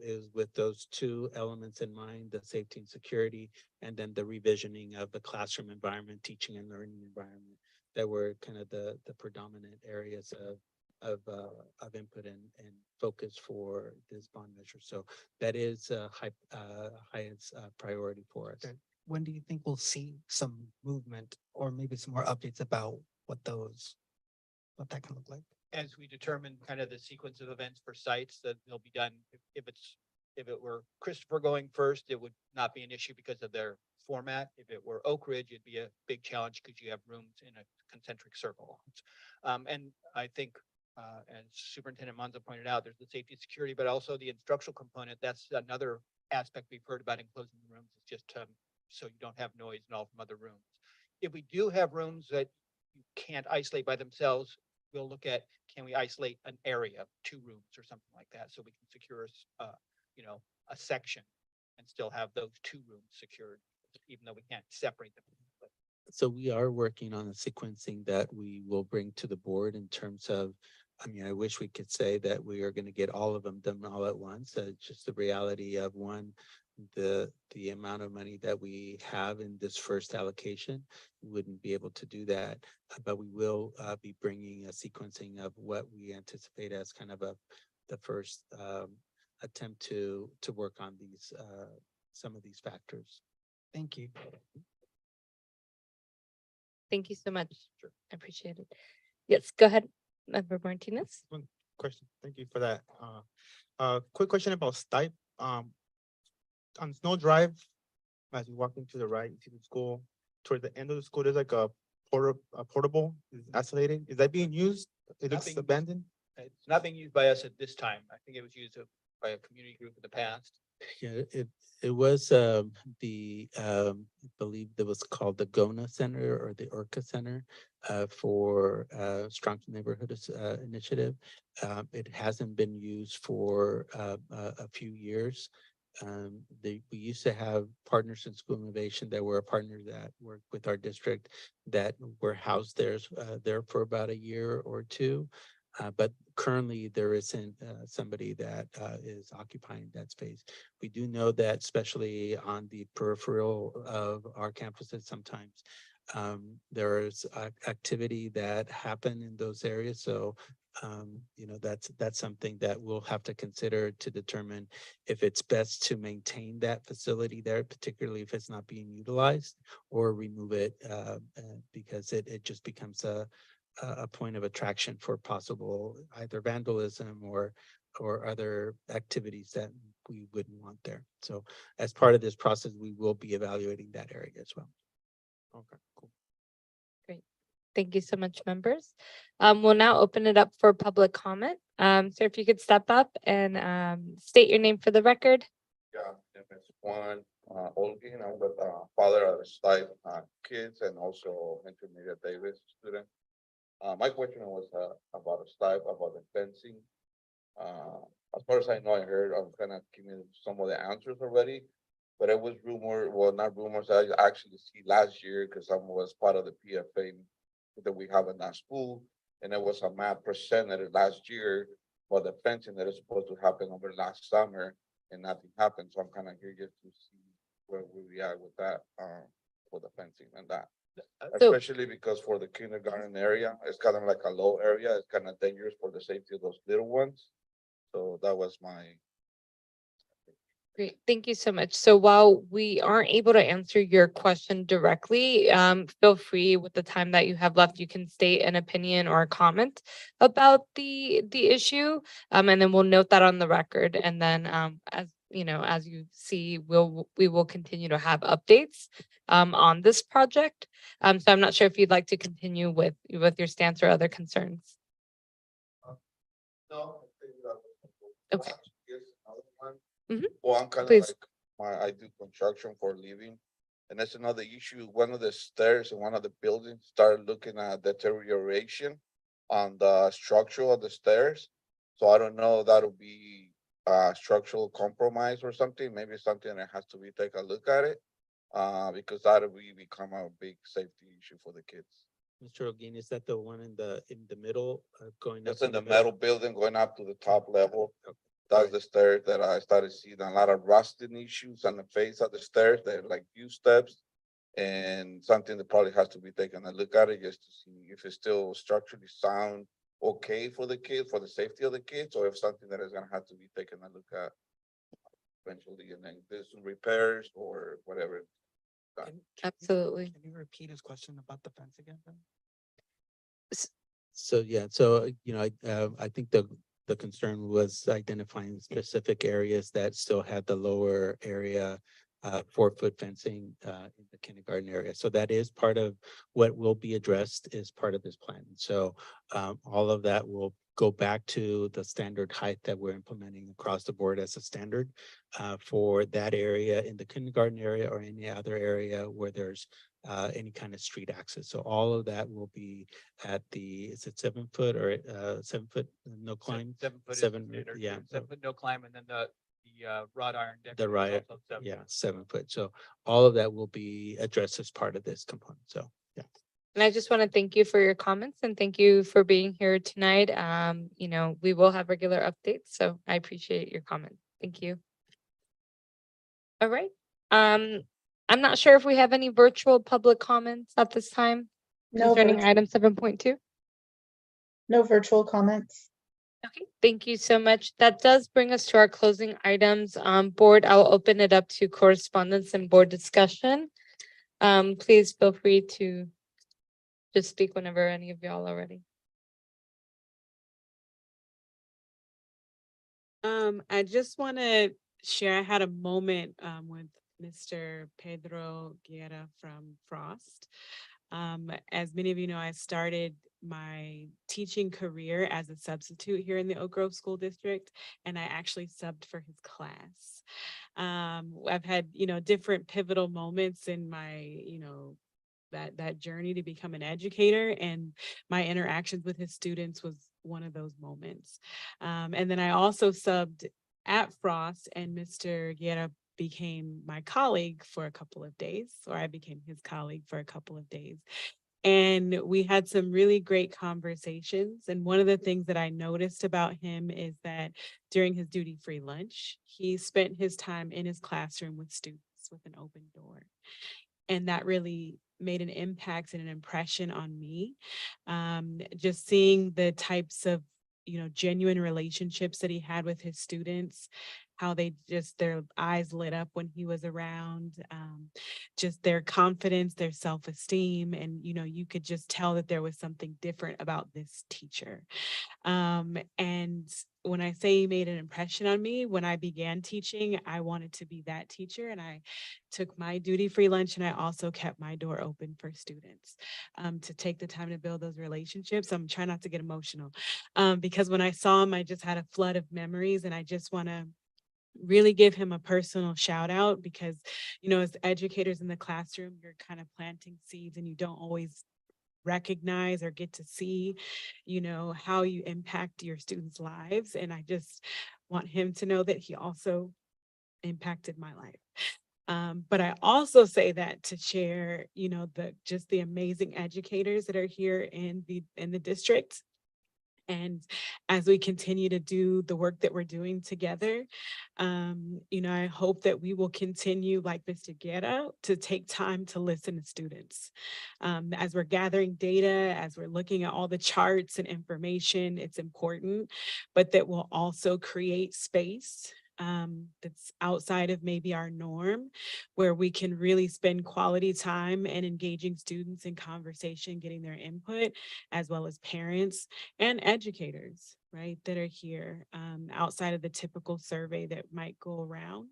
is with those two elements in mind, the safety and security, and then the revisioning of the classroom environment, teaching and learning environment, that were kind of the predominant areas of input and focus for this bond measure. So that is highest priority for us.
Okay. When do you think we'll see some movement or maybe some more updates about what that can look like?
As we determine kind of the sequence of events for sites that they'll be done, if it were Christopher going first, it would not be an issue because of their format. If it were Oak Ridge, it'd be a big challenge because you have rooms in a concentric circle. And I think, as Superintendent Monzo pointed out, there's the safety and security, but also the instructional component. That's another aspect we've heard about in closing the rooms, is just so you don't have noise and all from other rooms. If we do have rooms that you can't isolate by themselves, we'll look at, can we isolate an area, 2 rooms or something like that, so we can secure a section and still have those 2 rooms secured, even though we can't separate them.
So we are working on a sequencing that we will bring to the board in terms of, I mean, I wish we could say that we are going to get all of them done all at once. Just the reality of, one, the amount of money that we have in this first allocation, we wouldn't be able to do that. But we will be bringing a sequencing of what we anticipate as kind of the first attempt to work on these some of these factors.
Thank you.
Thank you so much. Sure. I appreciate it. Yes, go ahead, Member Martinez.
One question. Thank you for that. Quick question about Stipe. On Snow Drive, as you walk into the right, you see the school. Toward the end of the school, there's like a portable, isolated. Is that being used? It looks
being-
abandoned.
It's not being used by us at this time. I think it was used by a community group in the past.
Yeah, it was I believe it was called the GONA Center or the ORCA Center for Strong Neighborhood Initiative. It hasn't been used for a few years. We used to have partners in school innovation that were a partner that worked with our district that were housed there for about a year or two. But currently there isn't somebody that is occupying that space. We do know that, especially on the peripheral of our campuses, sometimes there is activity that happen in those areas. So that's something that we'll have to consider to determine if it's best to maintain that facility there, particularly if it's not being utilized, or remove it because it just becomes a point of attraction for possible either vandalism or other activities that we wouldn't want there. So as part of this process, we will be evaluating that area as well.
Okay, cool.
Thank you so much, members. We'll now open it up for public comment. So if you could step up and state your name for the record.
Yeah, my name is Juan Olguin. I'm the father of five kids and also intermediate Davis student. My question was about a type about the fencing. As far as I know, I heard I'm kind of giving some of the answers already, but it was rumor, well, not rumors. I actually see last year because I was part of the PFA that we have in that school, and it was a map presented last year for the fencing that is supposed to happen over last summer, and nothing happened. So I'm kind of curious to see where we are with that for the fencing and that.
So-
Especially because for the kindergarten area, it's kind of like a low area. It's kind of dangerous for the safety of those little ones. So that was my.
Great, thank you so much. So while we aren't able to answer your question directly, feel free with the time that you have left, you can state an opinion or a comment about the issue. And then we'll note that on the record. And then as you know, as you see, we will continue to have updates on this project. So I'm not sure if you'd like to continue with your stance or other concerns.
No.
Okay. Mhm.
Well, I'm kind of
Please.
like, I do construction for a living. And that's another issue. One of the stairs in one of the buildings started looking at deterioration on the structure of the stairs. So I don't know, that'll be structural compromise or something, maybe something that has to be take a look at it. Because that'll become a big safety issue for the kids.
Mr. Olguin, is that the one in the middle going up?
It's in
to
the metal building going up to the top level. That's the stairs that I started seeing a lot of rusting issues on the face of the stairs. They're like few steps. And something that probably has to be taken a look at it just to see if it's still structurally sound, okay for the kids, for the safety of the kids, or if something that is gonna have to be taken a look at eventually, and then do some repairs or whatever.
Absolutely.
Can you repeat his question about the fence again? Ben?
So, yeah, so, I think the concern was identifying specific areas that still had the lower area, 4-foot fencing, in the kindergarten area. So that is part of what will be addressed as part of this plan. So, all of that will go back to the standard height that we're implementing across the board as a standard, for that area in the kindergarten area or any other area where there's any kind of street access. So all of that will be at is it 7 foot or 7 foot no climb?
7 foot. is
Seven,
standard,
yeah.
7 foot no climb, and then the wrought iron deck.
The
is
right,
also 7
yeah,
foot.
7 foot. So all of that will be addressed as part of this component. So, yeah.
And I just want to thank you for your comments and thank you for being here tonight. We will have regular updates, so I appreciate your comment. Thank you. All right. I'm not sure if we have any virtual public comments at this time
No,
concerning
virtual-
item 7.2.
no virtual comments.
Okay, thank you so much. That does bring us to our closing items. Board, I'll open it up to correspondence and board discussion. Please feel free to just speak whenever any of y'all are ready.
I just want to share, I had a moment with Mr. Pedro Guerra from Frost. As many of you know, I started my teaching career as a substitute here in the Oak Grove School District, and I actually subbed for his class. I've had, different pivotal moments in my, that journey to become an educator, and my interactions with his students was one of those moments. And then I also subbed at Frost, and Mr. Guerra became my colleague for a couple of days, or I became his colleague for a couple of days. And we had some really great conversations. And one of the things that I noticed about him is that during his duty-free lunch, he spent his time in his classroom with students with an open door. And that really made an impact and an impression on me. Just seeing the types of genuine relationships that he had with his students, how their eyes lit up when he was around, just their confidence, their self-esteem. And, you could just tell that there was something different about this teacher. And when I say he made an impression on me, when I began teaching, I wanted to be that teacher, and I took my duty-free lunch, and I also kept my door open for students to take the time to build those relationships. I'm trying not to get emotional because when I saw him, I just had a flood of memories, and I just want to really give him a personal shout out because, as educators in the classroom, you're kind of planting seeds and you don't always recognize or get to see, how you impact your students' lives. And I just want him to know that he also impacted my life. But I also say that to share, the amazing educators that are here in the district. And as we continue to do the work that we're doing together, I hope that we will continue, like Mr. Guerra, to take time to listen to students. As we're gathering data, as we're looking at all the charts and information, it's important, but that will also create space that's outside of maybe our norm, where we can really spend quality time and engaging students in conversation, getting their input, as well as parents and educators, right, that are here outside of the typical survey that might go around,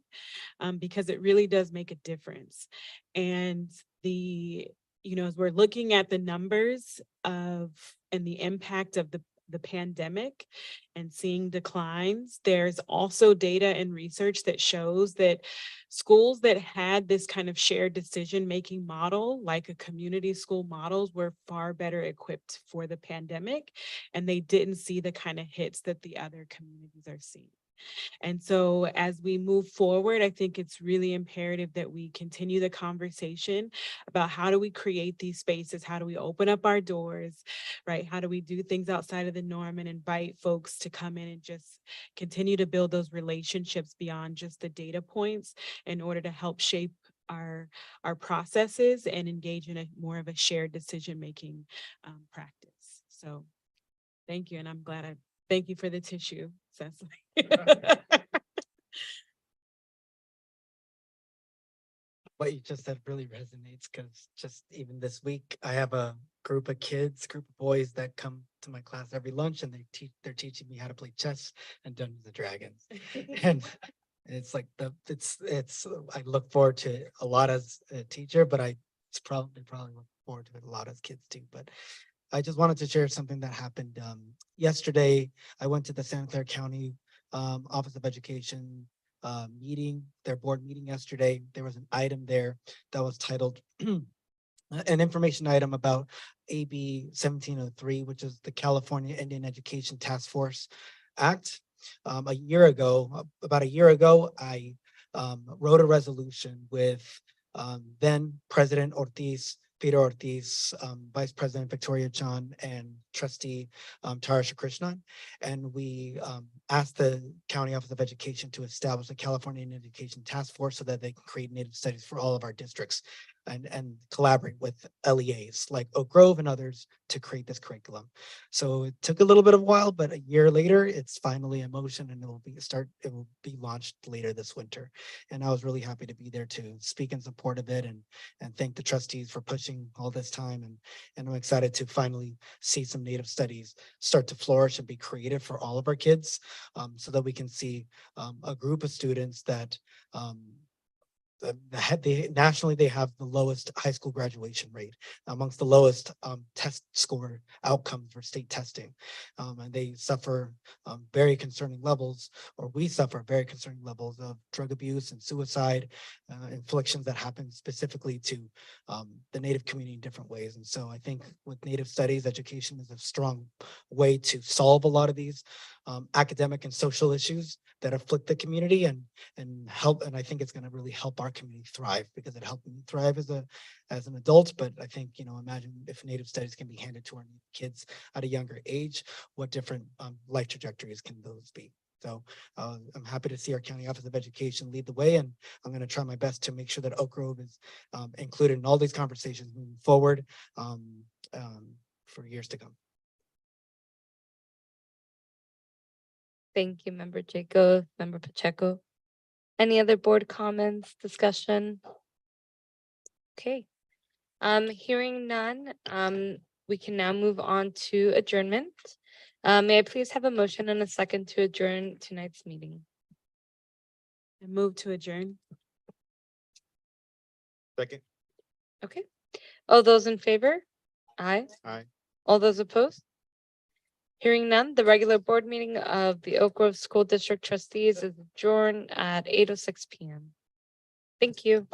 because it really does make a difference. And as we're looking at the numbers and the impact of the pandemic and seeing declines, there's also data and research that shows that schools that had this kind of shared decision-making model, like a community school models, were far better equipped for the pandemic, and they didn't see the kind of hits that the other communities are seeing. And so as we move forward, I think it's really imperative that we continue the conversation about how do we create these spaces? How do we open up our doors, right? How do we do things outside of the norm and invite folks to come in and just continue to build those relationships beyond just the data points in order to help shape our processes and engage in more of a shared decision-making practice. So thank you. And I'm glad thank you for the tissue, Cecily.
What you just said really resonates because just even this week, I have a group of boys that come to my class every lunch, and they're teaching me how to play chess and Dungeons and Dragons. And it's like I look forward to a lot as a teacher, but probably look forward to it a lot as kids too. But I just wanted to share something that happened yesterday. I went to the Santa Clara County Office of Education their board meeting yesterday. There was an item there that was titled an information item about AB 1703, which is the California Indian Education Task Force Act. About a year ago, I wrote a resolution with then President Peter Ortiz, Vice President Victoria John, and Trustee Tarasha Krishnan. And we asked the County Office of Education to establish a California Indian Education Task Force so that they can create Native studies for all of our districts and collaborate with LEAs like Oak Grove and others to create this curriculum. So it took a little bit of a while, but a year later, it's finally in motion, and it will be launched later this winter. And I was really happy to be there to speak in support of it and thank the trustees for pushing all this time. And I'm excited to finally see some Native studies start to flourish and be creative for all of our kids, so that we can see a group of students that nationally, they have the lowest high school graduation rate, amongst the lowest test score outcomes for state testing. And they suffer very concerning levels, or we suffer very concerning levels of drug abuse and suicide, inflictions that happen specifically to the Native community in different ways. And so I think with Native studies, education is a strong way to solve a lot of these academic and social issues that afflict the community and help. And I think it's going to really help our community thrive, because it helped me thrive as an adult. But I think, imagine if Native studies can be handed to our kids at a younger age, what different life trajectories can those be? So I'm happy to see our County Office of Education lead the way, and I'm going to try my best to make sure that Oak Grove is included in all these conversations moving forward for years to come.
Thank you, Member Jacob, Member Pacheco. Any other board comments, discussion? Okay. Hearing none, we can now move on to adjournment. May I please have a motion and a second to adjourn tonight's meeting?
I move to adjourn.
Second.
Okay. All those in favor? Aye.
Aye.
All those opposed? Hearing none, the regular board meeting of the Oak Grove School District Trustees is adjourned at 8:06 PM. Thank you.